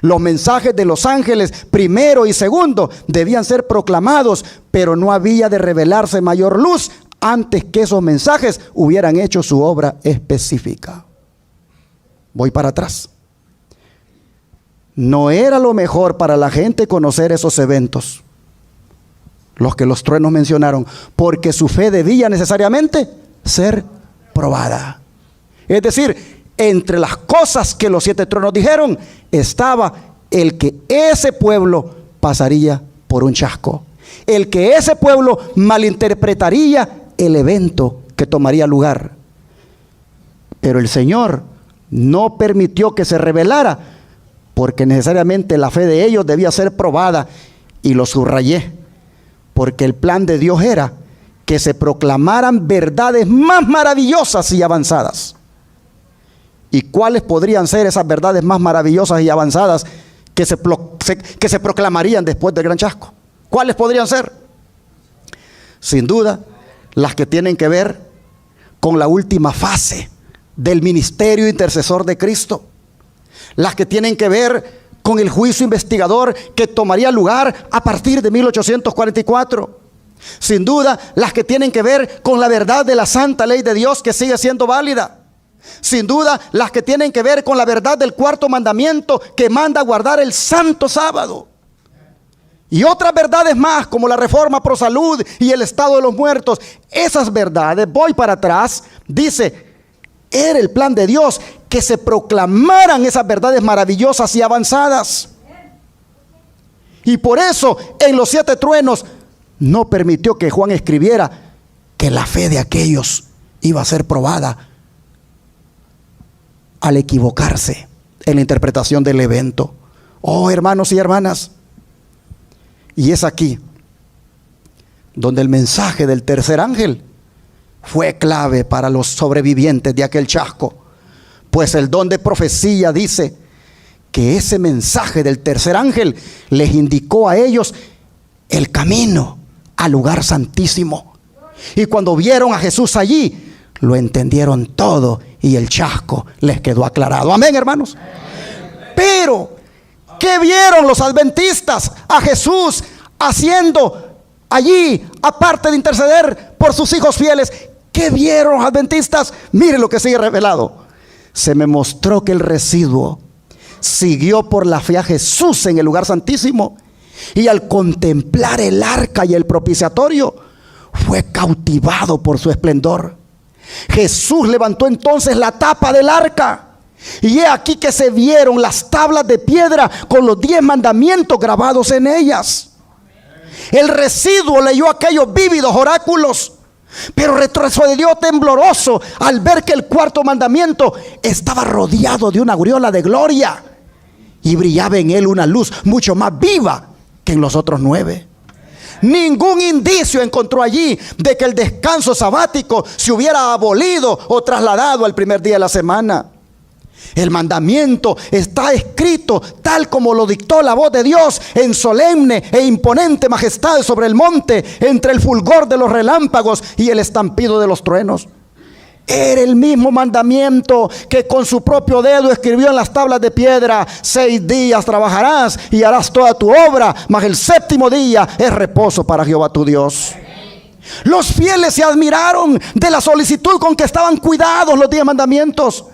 Los mensajes de los ángeles primero y segundo debían ser proclamados, pero no había de revelarse mayor luz antes que esos mensajes hubieran hecho su obra específica. Voy para atrás. No era lo mejor para la gente conocer esos eventos, los que los truenos mencionaron, porque su fe debía necesariamente ser probada. Es decir, entre las cosas que los 7 truenos dijeron estaba el que ese pueblo pasaría por un chasco, el que ese pueblo malinterpretaría el evento que tomaría lugar. Pero el Señor no permitió que se revelara, porque necesariamente la fe de ellos debía ser probada, y lo subrayé, porque el plan de Dios era que se proclamaran verdades más maravillosas y avanzadas. ¿Y cuáles podrían ser esas verdades más maravillosas y avanzadas que se proclamarían después del gran chasco? ¿Cuáles podrían ser? Sin duda, las que tienen que ver con la última fase del ministerio intercesor de Cristo. Las que tienen que ver con el juicio investigador que tomaría lugar a partir de 1844. Sin duda, las que tienen que ver con la verdad de la santa ley de Dios que sigue siendo válida. Sin duda, las que tienen que ver con la verdad del cuarto mandamiento que manda guardar el santo sábado. Y otras verdades más, como la reforma pro salud y el estado de los muertos. Esas verdades, voy para atrás, dice, era el plan de Dios que se proclamaran esas verdades maravillosas y avanzadas. Y por eso, en los 7 truenos, no permitió que Juan escribiera que la fe de aquellos iba a ser probada al equivocarse en la interpretación del evento. Oh, hermanos y hermanas, y es aquí donde el mensaje del tercer ángel fue clave para los sobrevivientes de aquel chasco, pues el don de profecía dice que ese mensaje del tercer ángel les indicó a ellos el camino al lugar santísimo. Y cuando vieron a Jesús allí, lo entendieron todo y el chasco les quedó aclarado. Amén, hermanos. Pero ¿qué vieron los adventistas a Jesús haciendo allí, aparte de interceder por sus hijos fieles? ¿Qué vieron los adventistas? Miren lo que sigue revelado. Se me mostró que el residuo siguió por la fe a Jesús en el lugar santísimo, y al contemplar el arca y el propiciatorio, fue cautivado por su esplendor. Jesús levantó entonces la tapa del arca, y he aquí que se vieron las tablas de piedra con los 10 mandamientos grabados en ellas. El residuo leyó aquellos vívidos oráculos, pero retrocedió tembloroso al ver que el cuarto mandamiento estaba rodeado de una aureola de gloria, y brillaba en él una luz mucho más viva que en los otros 9. Ningún indicio encontró allí de que el descanso sabático se hubiera abolido o trasladado al primer día de la semana. El mandamiento está escrito tal como lo dictó la voz de Dios en solemne e imponente majestad sobre el monte, entre el fulgor de los relámpagos y el estampido de los truenos. Era el mismo mandamiento que con su propio dedo escribió en las tablas de piedra: 6 días trabajarás y harás toda tu obra, mas el 7º día es reposo para Jehová tu Dios. Los fieles se admiraron de la solicitud con que estaban cuidados los 10 mandamientos,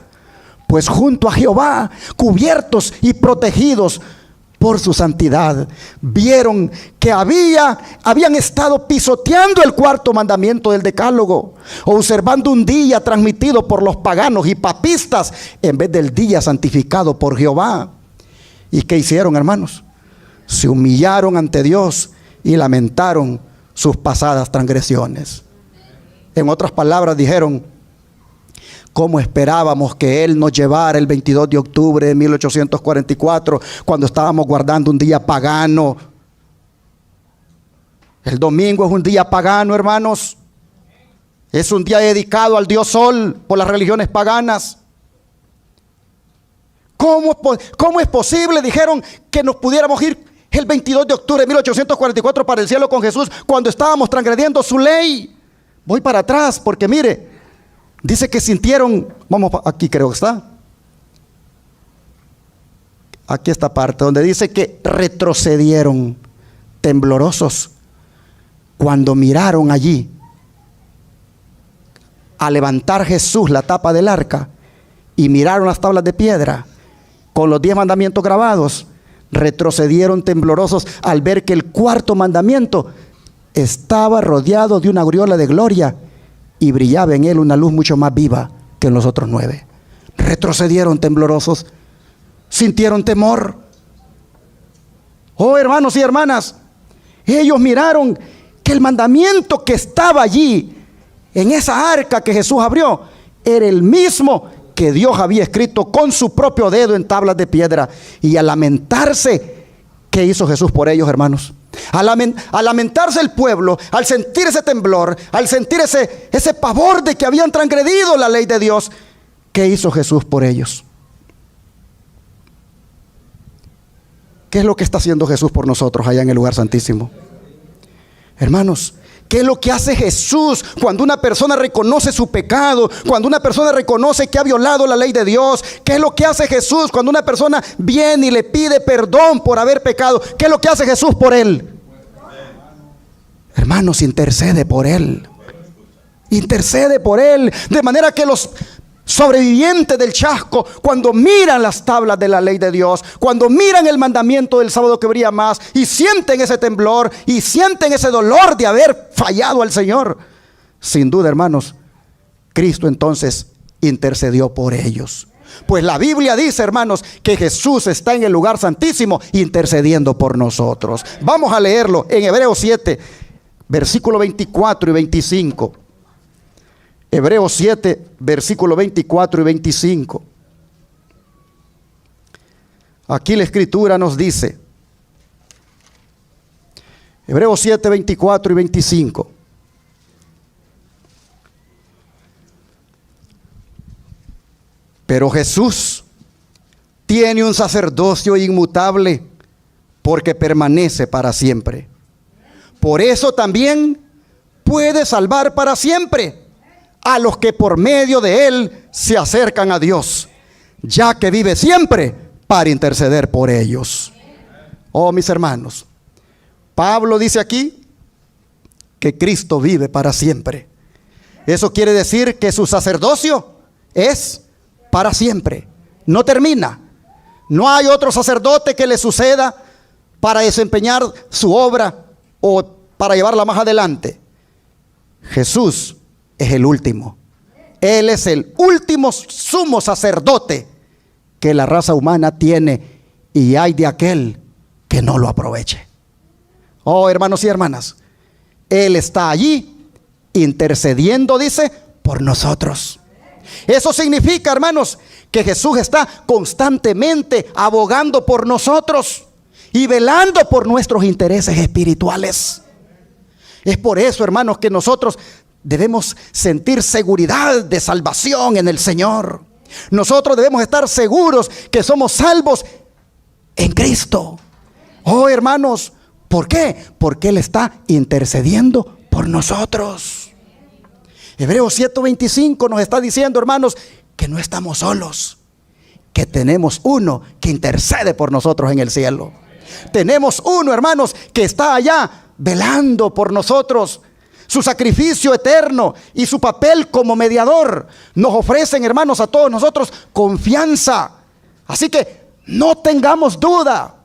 pues junto a Jehová, cubiertos y protegidos por su santidad, vieron que habían estado pisoteando el cuarto mandamiento del decálogo, observando un día transmitido por los paganos y papistas en vez del día santificado por Jehová. ¿Y qué hicieron, hermanos? Se humillaron ante Dios y lamentaron sus pasadas transgresiones. En otras palabras, dijeron: ¿cómo esperábamos que Él nos llevara el 22 de octubre de 1844 cuando estábamos guardando un día pagano? El domingo es un día pagano, hermanos. Es un día dedicado al dios Sol por las religiones paganas. ¿Cómo es posible, dijeron, que nos pudiéramos ir el 22 de octubre de 1844 para el cielo con Jesús cuando estábamos transgrediendo su ley? Voy para atrás porque mire, dice que sintieron, vamos aquí, creo que está. Aquí esta parte donde dice que retrocedieron temblorosos cuando miraron allí a levantar Jesús la tapa del arca y miraron las tablas de piedra con los 10 mandamientos grabados. Retrocedieron temblorosos al ver que el cuarto mandamiento estaba rodeado de una aureola de gloria y brillaba en él una luz mucho más viva que en los otros 9. Retrocedieron temblorosos, sintieron temor. Oh, hermanos y hermanas, ellos miraron que el mandamiento que estaba allí en esa arca que Jesús abrió era el mismo que Dios había escrito con su propio dedo en tablas de piedra. Y al lamentarse, ¿qué hizo Jesús por ellos, hermanos? Al lamentarse el pueblo, al sentir ese temblor, al sentir ese pavor de que habían transgredido la ley de Dios, ¿qué hizo Jesús por ellos? ¿Qué es lo que está haciendo Jesús por nosotros allá en el lugar santísimo? Hermanos, ¿qué es lo que hace Jesús cuando una persona reconoce su pecado? Cuando una persona reconoce que ha violado la ley de Dios. ¿Qué es lo que hace Jesús cuando una persona viene y le pide perdón por haber pecado? ¿Qué es lo que hace Jesús por él? Hermanos, intercede por él. Intercede por él. De manera que los sobrevivientes del chasco, cuando miran las tablas de la ley de Dios, cuando miran el mandamiento del sábado que brilla más, y sienten ese temblor, y sienten ese dolor de haber fallado al Señor, sin duda, hermanos, Cristo entonces intercedió por ellos. Pues la Biblia dice, hermanos, que Jesús está en el lugar santísimo intercediendo por nosotros. Vamos a leerlo en Hebreos 7, versículo 24 y 25. Hebreos 7, versículo 24 y 25. Aquí la Escritura nos dice, Hebreos 7, 24 y 25. Pero Jesús tiene un sacerdocio inmutable porque permanece para siempre. Por eso también puede salvar para siempre a los que por medio de él se acercan a Dios, ya que vive siempre para interceder por ellos. Oh, mis hermanos, Pablo dice aquí que Cristo vive para siempre. Eso quiere decir que su sacerdocio es para siempre, no termina. No hay otro sacerdote que le suceda para desempeñar su obra o para llevarla más adelante. Jesús es el último. Él es el último sumo sacerdote que la raza humana tiene, y hay de aquel que no lo aproveche. Oh, hermanos y hermanas, Él está allí intercediendo, dice, por nosotros. Eso significa, hermanos, que Jesús está constantemente abogando por nosotros y velando por nuestros intereses espirituales. Es por eso, hermanos, que nosotros debemos sentir seguridad de salvación en el Señor. Nosotros debemos estar seguros que somos salvos en Cristo. Oh, hermanos, ¿por qué? Porque Él está intercediendo por nosotros. Hebreos 7:25 nos está diciendo, hermanos, que no estamos solos, que tenemos uno que intercede por nosotros en el cielo. Tenemos uno, hermanos, que está allá velando por nosotros. Su sacrificio eterno y su papel como mediador nos ofrecen, hermanos, a todos nosotros confianza. Así que no tengamos duda,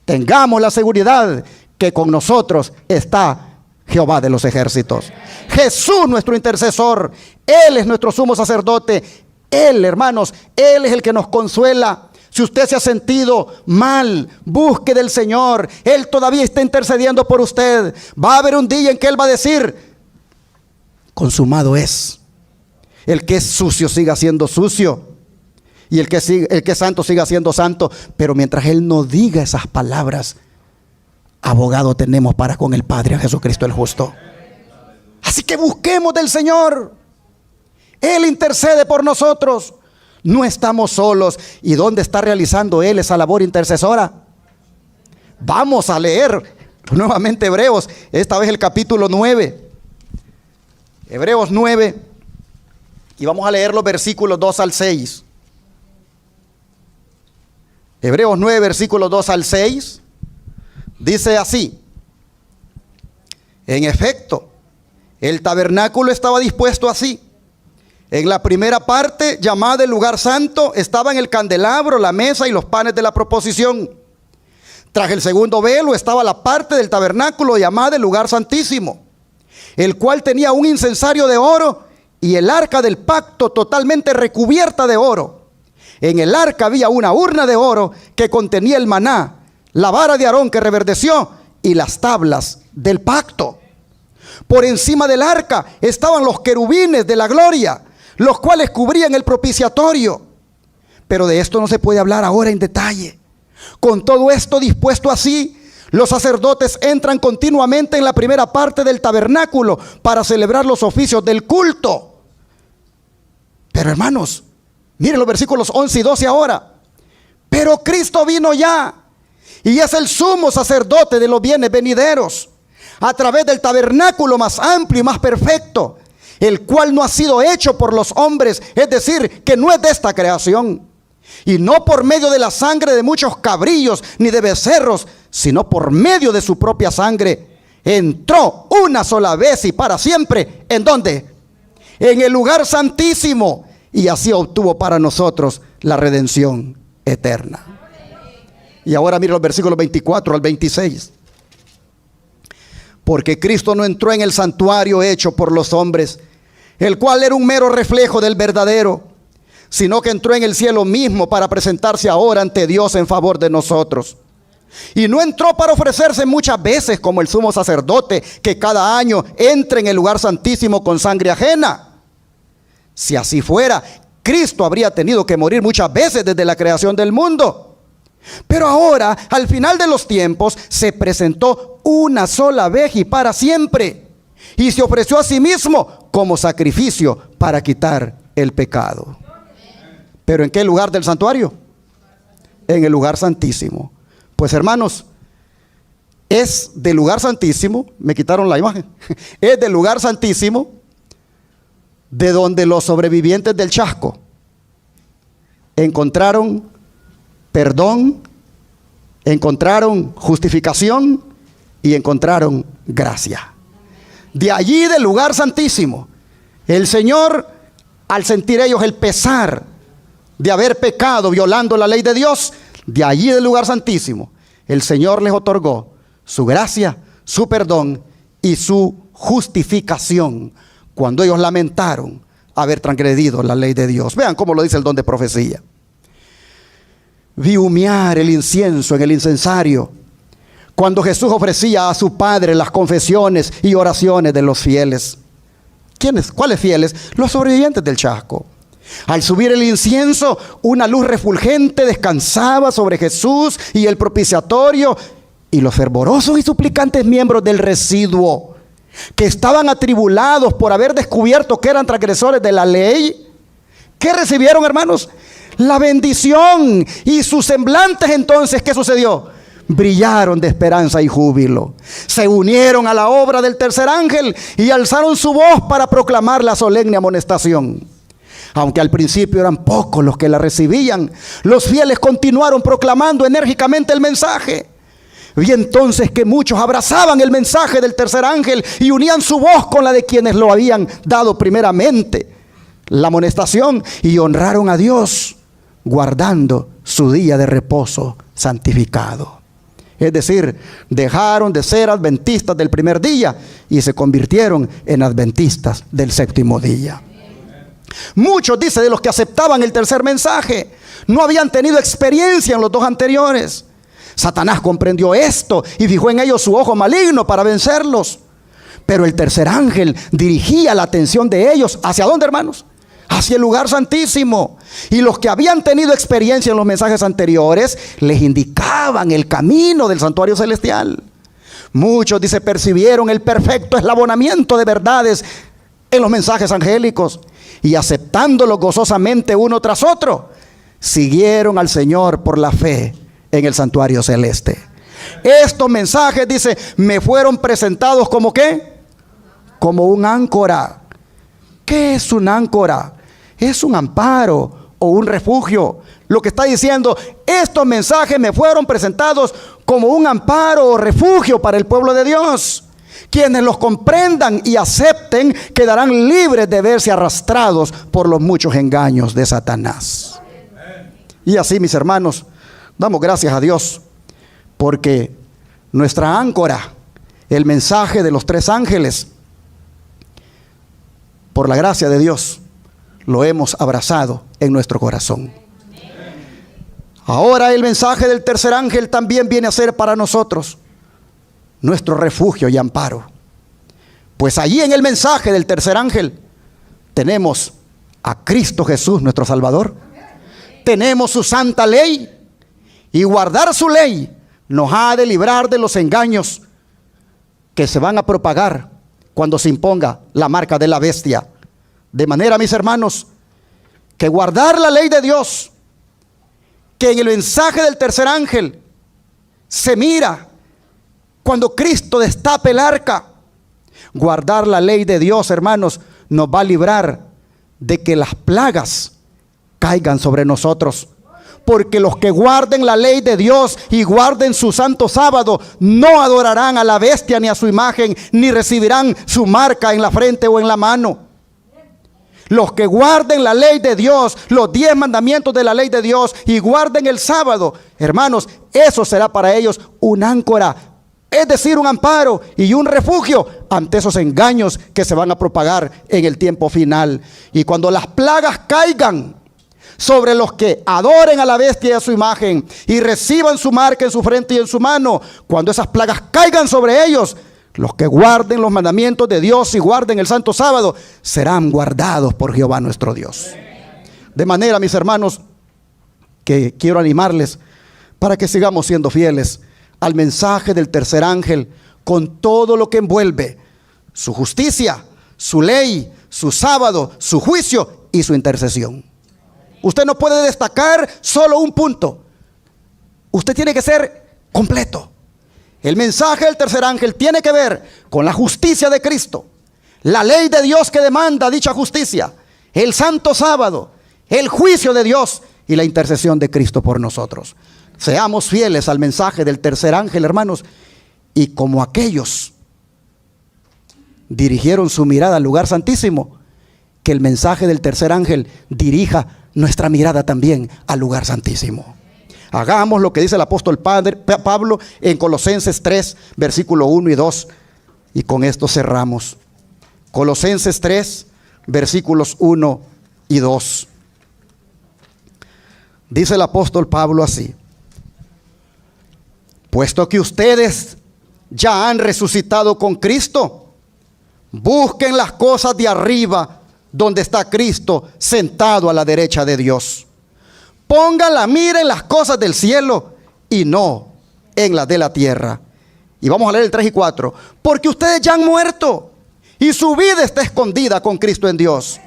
tengamos la seguridad que con nosotros está Jehová de los ejércitos. Jesús, nuestro intercesor, Él es nuestro sumo sacerdote. Él, hermanos, Él es el que nos consuela. Si usted se ha sentido mal, busque del Señor. Él todavía está intercediendo por usted. Va a haber un día en que Él va a decir: consumado es. El que es sucio siga siendo sucio, y el que es santo siga siendo santo. Pero mientras Él no diga esas palabras, abogado tenemos para con el Padre, a Jesucristo el justo. Así que busquemos del Señor. Él intercede por nosotros. No estamos solos. ¿Y dónde está realizando Él esa labor intercesora? Vamos a leer nuevamente Hebreos, esta vez el capítulo 9. Hebreos 9, y vamos a leer los versículos 2 al 6. Hebreos 9, versículos 2 al 6. Dice así: en efecto, el tabernáculo estaba dispuesto así. En la primera parte, llamada el lugar santo, estaban el candelabro, la mesa y los panes de la proposición. Tras el segundo velo estaba la parte del tabernáculo llamada el lugar santísimo, el cual tenía un incensario de oro y el arca del pacto totalmente recubierta de oro. En el arca había una urna de oro que contenía el maná, la vara de Aarón que reverdeció y las tablas del pacto. Por encima del arca estaban los querubines de la gloria, los cuales cubrían el propiciatorio. Pero de esto no se puede hablar ahora en detalle. Con todo esto dispuesto así, los sacerdotes entran continuamente en la primera parte del tabernáculo para celebrar los oficios del culto. Pero hermanos, miren los versículos 11 y 12 ahora. Pero Cristo vino ya y es el sumo sacerdote de los bienes venideros, a través del tabernáculo más amplio y más perfecto, el cual no ha sido hecho por los hombres, es decir, que no es de esta creación, y no por medio de la sangre de muchos cabrillos ni de becerros, sino por medio de su propia sangre. Entró una sola vez y para siempre. ¿En dónde? En el lugar santísimo, y así obtuvo para nosotros la redención eterna. Y ahora mira los versículos 24 al 26. Porque Cristo no entró en el santuario hecho por los hombres, el cual era un mero reflejo del verdadero, sino que entró en el cielo mismo para presentarse ahora ante Dios en favor de nosotros. Y no entró para ofrecerse muchas veces como el sumo sacerdote que cada año entra en el lugar santísimo con sangre ajena. Si así fuera, Cristo habría tenido que morir muchas veces desde la creación del mundo. Pero ahora, al final de los tiempos, se presentó una sola vez y para siempre, y se ofreció a sí mismo como sacrificio para quitar el pecado. ¿Pero en qué lugar del santuario? En el lugar santísimo. Pues hermanos, es del lugar santísimo, me quitaron la imagen, es del lugar santísimo de donde los sobrevivientes del chasco encontraron perdón, encontraron justificación y encontraron gracia. De allí, del lugar santísimo, el Señor, al sentir ellos el pesar de haber pecado violando la ley de Dios, de allí del lugar santísimo, el Señor les otorgó su gracia, su perdón y su justificación cuando ellos lamentaron haber transgredido la ley de Dios. Vean cómo lo dice el don de profecía. Vi humear el incienso en el incensario cuando Jesús ofrecía a su Padre las confesiones y oraciones de los fieles. ¿Quiénes? ¿Cuáles fieles? Los sobrevivientes del chasco. Al subir el incienso, una luz refulgente descansaba sobre Jesús y el propiciatorio, y los fervorosos y suplicantes miembros del residuo, que estaban atribulados por haber descubierto que eran transgresores de la ley, ¿qué recibieron, hermanos? La bendición. Y sus semblantes entonces, ¿qué sucedió? Brillaron de esperanza y júbilo. Se unieron a la obra del tercer ángel y alzaron su voz para proclamar la solemne amonestación. Aunque al principio eran pocos los que la recibían, los fieles continuaron proclamando enérgicamente el mensaje. Vi entonces que muchos abrazaban el mensaje del tercer ángel y unían su voz con la de quienes lo habían dado primeramente la amonestación, y honraron a Dios guardando su día de reposo santificado. Es decir, dejaron de ser adventistas del primer día y se convirtieron en adventistas del séptimo día. Muchos, dice, de los que aceptaban el tercer mensaje no habían tenido experiencia en los dos anteriores. Satanás comprendió esto y fijó en ellos su ojo maligno para vencerlos. Pero el tercer ángel dirigía la atención de ellos ¿hacia dónde, hermanos? Hacia el lugar santísimo. Y los que habían tenido experiencia en los mensajes anteriores les indicaban el camino del santuario celestial. Muchos, dice, percibieron el perfecto eslabonamiento de verdades en los mensajes angélicos, y aceptándolo gozosamente uno tras otro, siguieron al Señor por la fe en el santuario celeste. Estos mensajes, dice, me fueron presentados como ¿qué? Como un áncora. ¿Qué es un áncora? Es un amparo o un refugio. Lo que está diciendo, estos mensajes me fueron presentados como un amparo o refugio para el pueblo de Dios. Quienes los comprendan y acepten quedarán libres de verse arrastrados por los muchos engaños de Satanás. Y así, mis hermanos, damos gracias a Dios porque nuestra áncora, el mensaje de los tres ángeles, por la gracia de Dios, lo hemos abrazado en nuestro corazón. Ahora el mensaje del tercer ángel también viene a ser para nosotros nuestro refugio y amparo. Pues allí en el mensaje del tercer ángel tenemos a Cristo Jesús nuestro Salvador. Tenemos su santa ley, y guardar su ley nos ha de librar de los engaños que se van a propagar cuando se imponga la marca de la bestia. De manera, mis hermanos, que guardar la ley de Dios, que en el mensaje del tercer ángel se mira cuando Cristo destape el arca. Guardar la ley de Dios, hermanos, nos va a librar de que las plagas caigan sobre nosotros. Porque los que guarden la ley de Dios y guarden su santo sábado no adorarán a la bestia ni a su imagen, ni recibirán su marca en la frente o en la mano. Los que guarden la ley de Dios, los 10 mandamientos de la ley de Dios, y guarden el sábado, hermanos, eso será para ellos un áncora, es decir, un amparo y un refugio ante esos engaños que se van a propagar en el tiempo final. Y cuando las plagas caigan sobre los que adoren a la bestia y a su imagen y reciban su marca en su frente y en su mano, cuando esas plagas caigan sobre ellos, los que guarden los mandamientos de Dios y guarden el santo sábado serán guardados por Jehová nuestro Dios. De manera, mis hermanos, que quiero animarles para que sigamos siendo fieles al mensaje del tercer ángel, con todo lo que envuelve su justicia, su ley, su sábado, su juicio y su intercesión. Usted no puede destacar solo un punto. Usted tiene que ser completo. El mensaje del tercer ángel tiene que ver con la justicia de Cristo, la ley de Dios que demanda dicha justicia, el santo sábado, el juicio de Dios y la intercesión de Cristo por nosotros. Seamos fieles al mensaje del tercer ángel, hermanos, y como aquellos dirigieron su mirada al lugar santísimo, que el mensaje del tercer ángel dirija nuestra mirada también al lugar santísimo. Hagamos lo que dice el apóstol Pablo en Colosenses 3, versículo 1 y 2. Y con esto cerramos. Colosenses 3, versículos 1 y 2. Dice el apóstol Pablo así: puesto que ustedes ya han resucitado con Cristo, busquen las cosas de arriba, donde está Cristo sentado a la derecha de Dios. Pongan la mira en las cosas del cielo y no en las de la tierra. Y vamos a leer el 3 y 4. Porque ustedes ya han muerto y su vida está escondida con Cristo en Dios.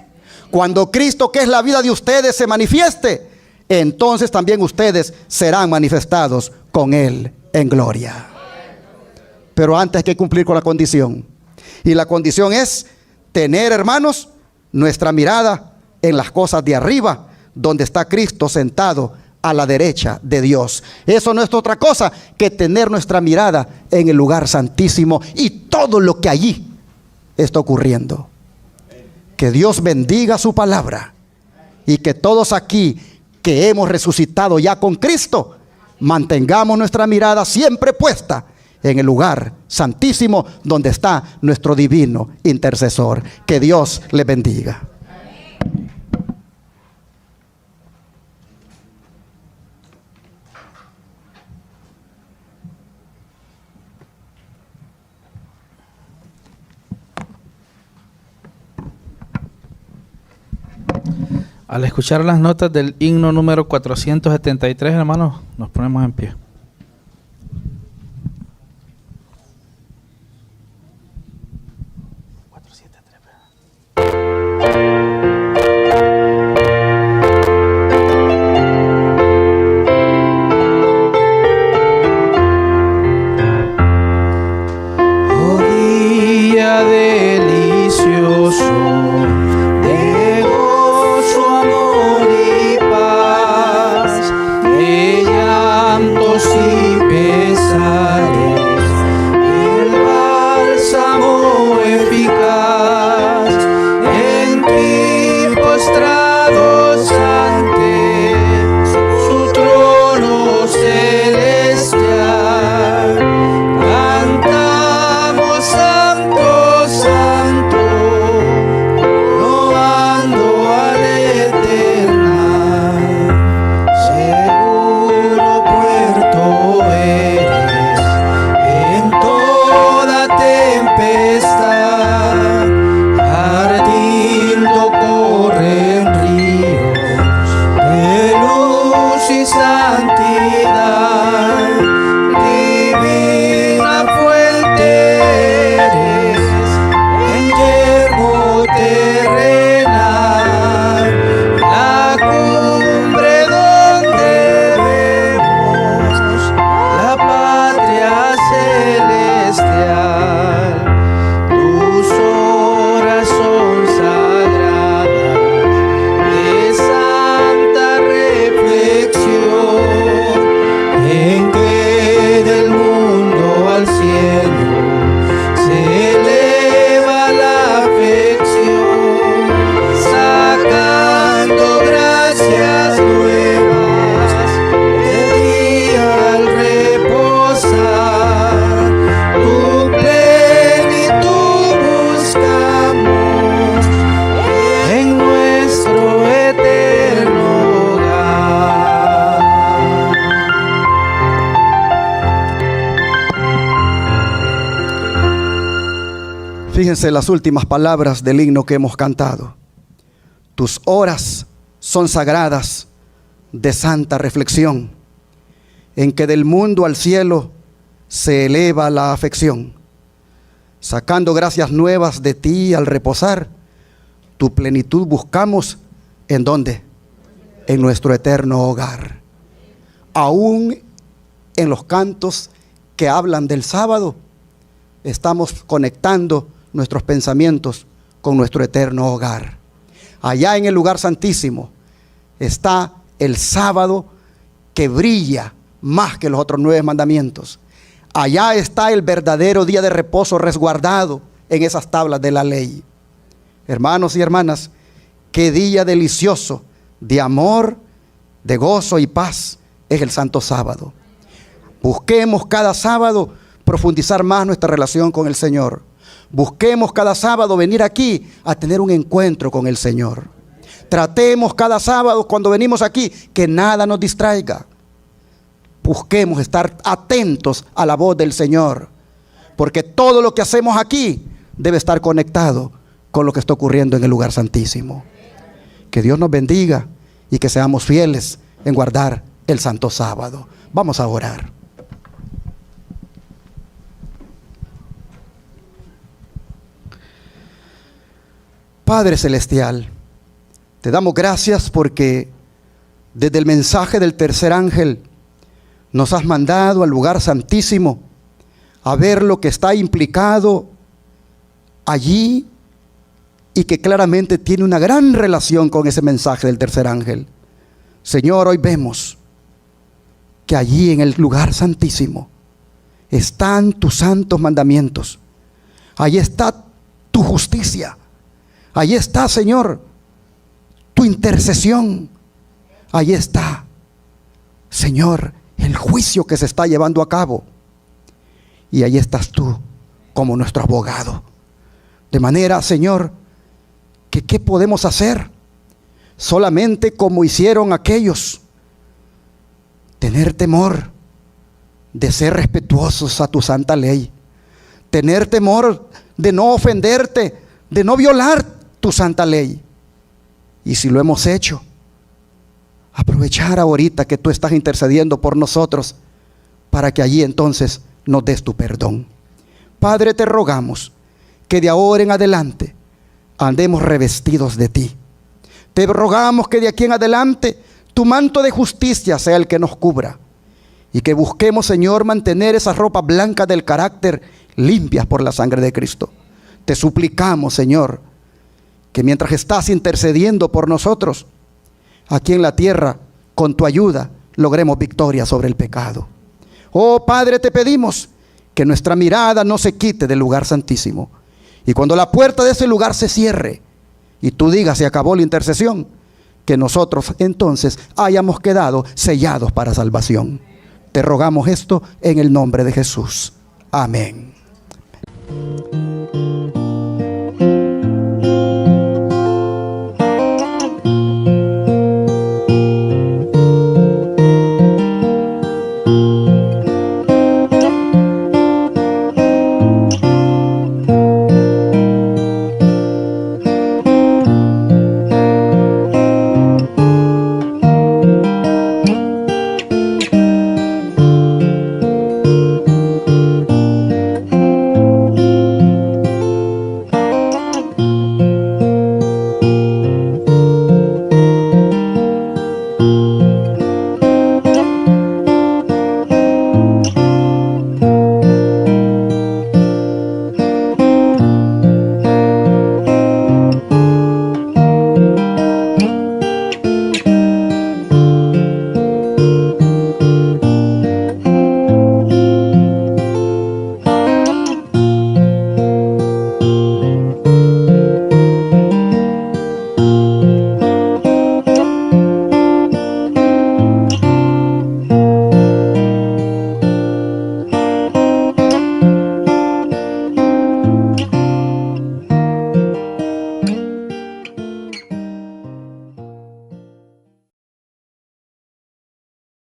Cuando Cristo, que es la vida de ustedes, se manifieste, entonces también ustedes serán manifestados con Él en gloria. Pero antes hay que cumplir con la condición. Y la condición es tener, hermanos, nuestra mirada en las cosas de arriba, donde está Cristo sentado a la derecha de Dios. Eso no es otra cosa que tener nuestra mirada en el lugar santísimo y todo lo que allí está ocurriendo. Que Dios bendiga su palabra y que todos aquí que hemos resucitado ya con Cristo, mantengamos nuestra mirada siempre puesta en el lugar santísimo donde está nuestro divino intercesor. Que Dios le bendiga. Al escuchar las notas del himno número 473, hermanos, nos ponemos en pie. Oh, día delicioso, de gozo, amor y paz, de llanto luz y santidad, divina fuente eres, en yermo terrenal, la cumbre donde vemos la patria celestial. Tus horas son sagradas de santa reflexión, en que del mundo al cielo se eleva la afección, sacando gracias nuevas del día al reposar. Tu plenitud buscamos en nuestro eterno hogar. Fíjense las últimas palabras del himno que hemos cantado. Tus horas son sagradas de santa reflexión, en que del mundo al cielo se eleva la afección. Sacando gracias nuevas de ti al reposar, tu plenitud buscamos, ¿en dónde? En nuestro eterno hogar. Aún en los cantos que hablan del sábado, estamos conectando nuestros pensamientos con nuestro eterno hogar. Allá en el lugar santísimo está el sábado que brilla más que los otros 9 mandamientos. Allá está el verdadero día de reposo resguardado en esas tablas de la ley. Hermanos y hermanas, qué día delicioso de amor, de gozo y paz es el Santo Sábado. Busquemos cada sábado profundizar más nuestra relación con el Señor. Busquemos cada sábado venir aquí a tener un encuentro con el Señor. Tratemos cada sábado cuando venimos aquí que nada nos distraiga. Busquemos estar atentos a la voz del Señor, porque todo lo que hacemos aquí debe estar conectado con lo que está ocurriendo en el lugar santísimo. Que Dios nos bendiga y que seamos fieles en guardar el Santo Sábado. Vamos a orar. Padre Celestial, te damos gracias porque desde el mensaje del tercer ángel nos has mandado al lugar santísimo a ver lo que está implicado allí y que claramente tiene una gran relación con ese mensaje del tercer ángel. Señor, hoy vemos que allí en el lugar santísimo están tus santos mandamientos. Allí está tu justicia. Allí está, Señor, tu intercesión. Allí está, Señor, el juicio que se está llevando a cabo. Y allí estás tú como nuestro abogado. De manera, Señor, que ¿qué podemos hacer? Solamente como hicieron aquellos, tener temor de ser respetuosos a tu santa ley, tener temor de no ofenderte, de no violar tu santa ley. Y si lo hemos hecho, aprovechar ahorita que tú estás intercediendo por nosotros para que allí entonces nos des tu perdón. Padre, te rogamos que de ahora en adelante andemos revestidos de ti. Te rogamos que de aquí en adelante tu manto de justicia sea el que nos cubra y que busquemos, Señor, mantener esas ropas blancas del carácter limpias por la sangre de Cristo. Te suplicamos, Señor, que mientras estás intercediendo por nosotros aquí en la tierra, con tu ayuda logremos victoria sobre el pecado. Oh Padre, te pedimos que nuestra mirada no se quite del lugar santísimo, y cuando la puerta de ese lugar se cierre y tú digas se acabó la intercesión, que nosotros entonces hayamos quedado sellados para salvación. Te rogamos esto en el nombre de Jesús. Amén.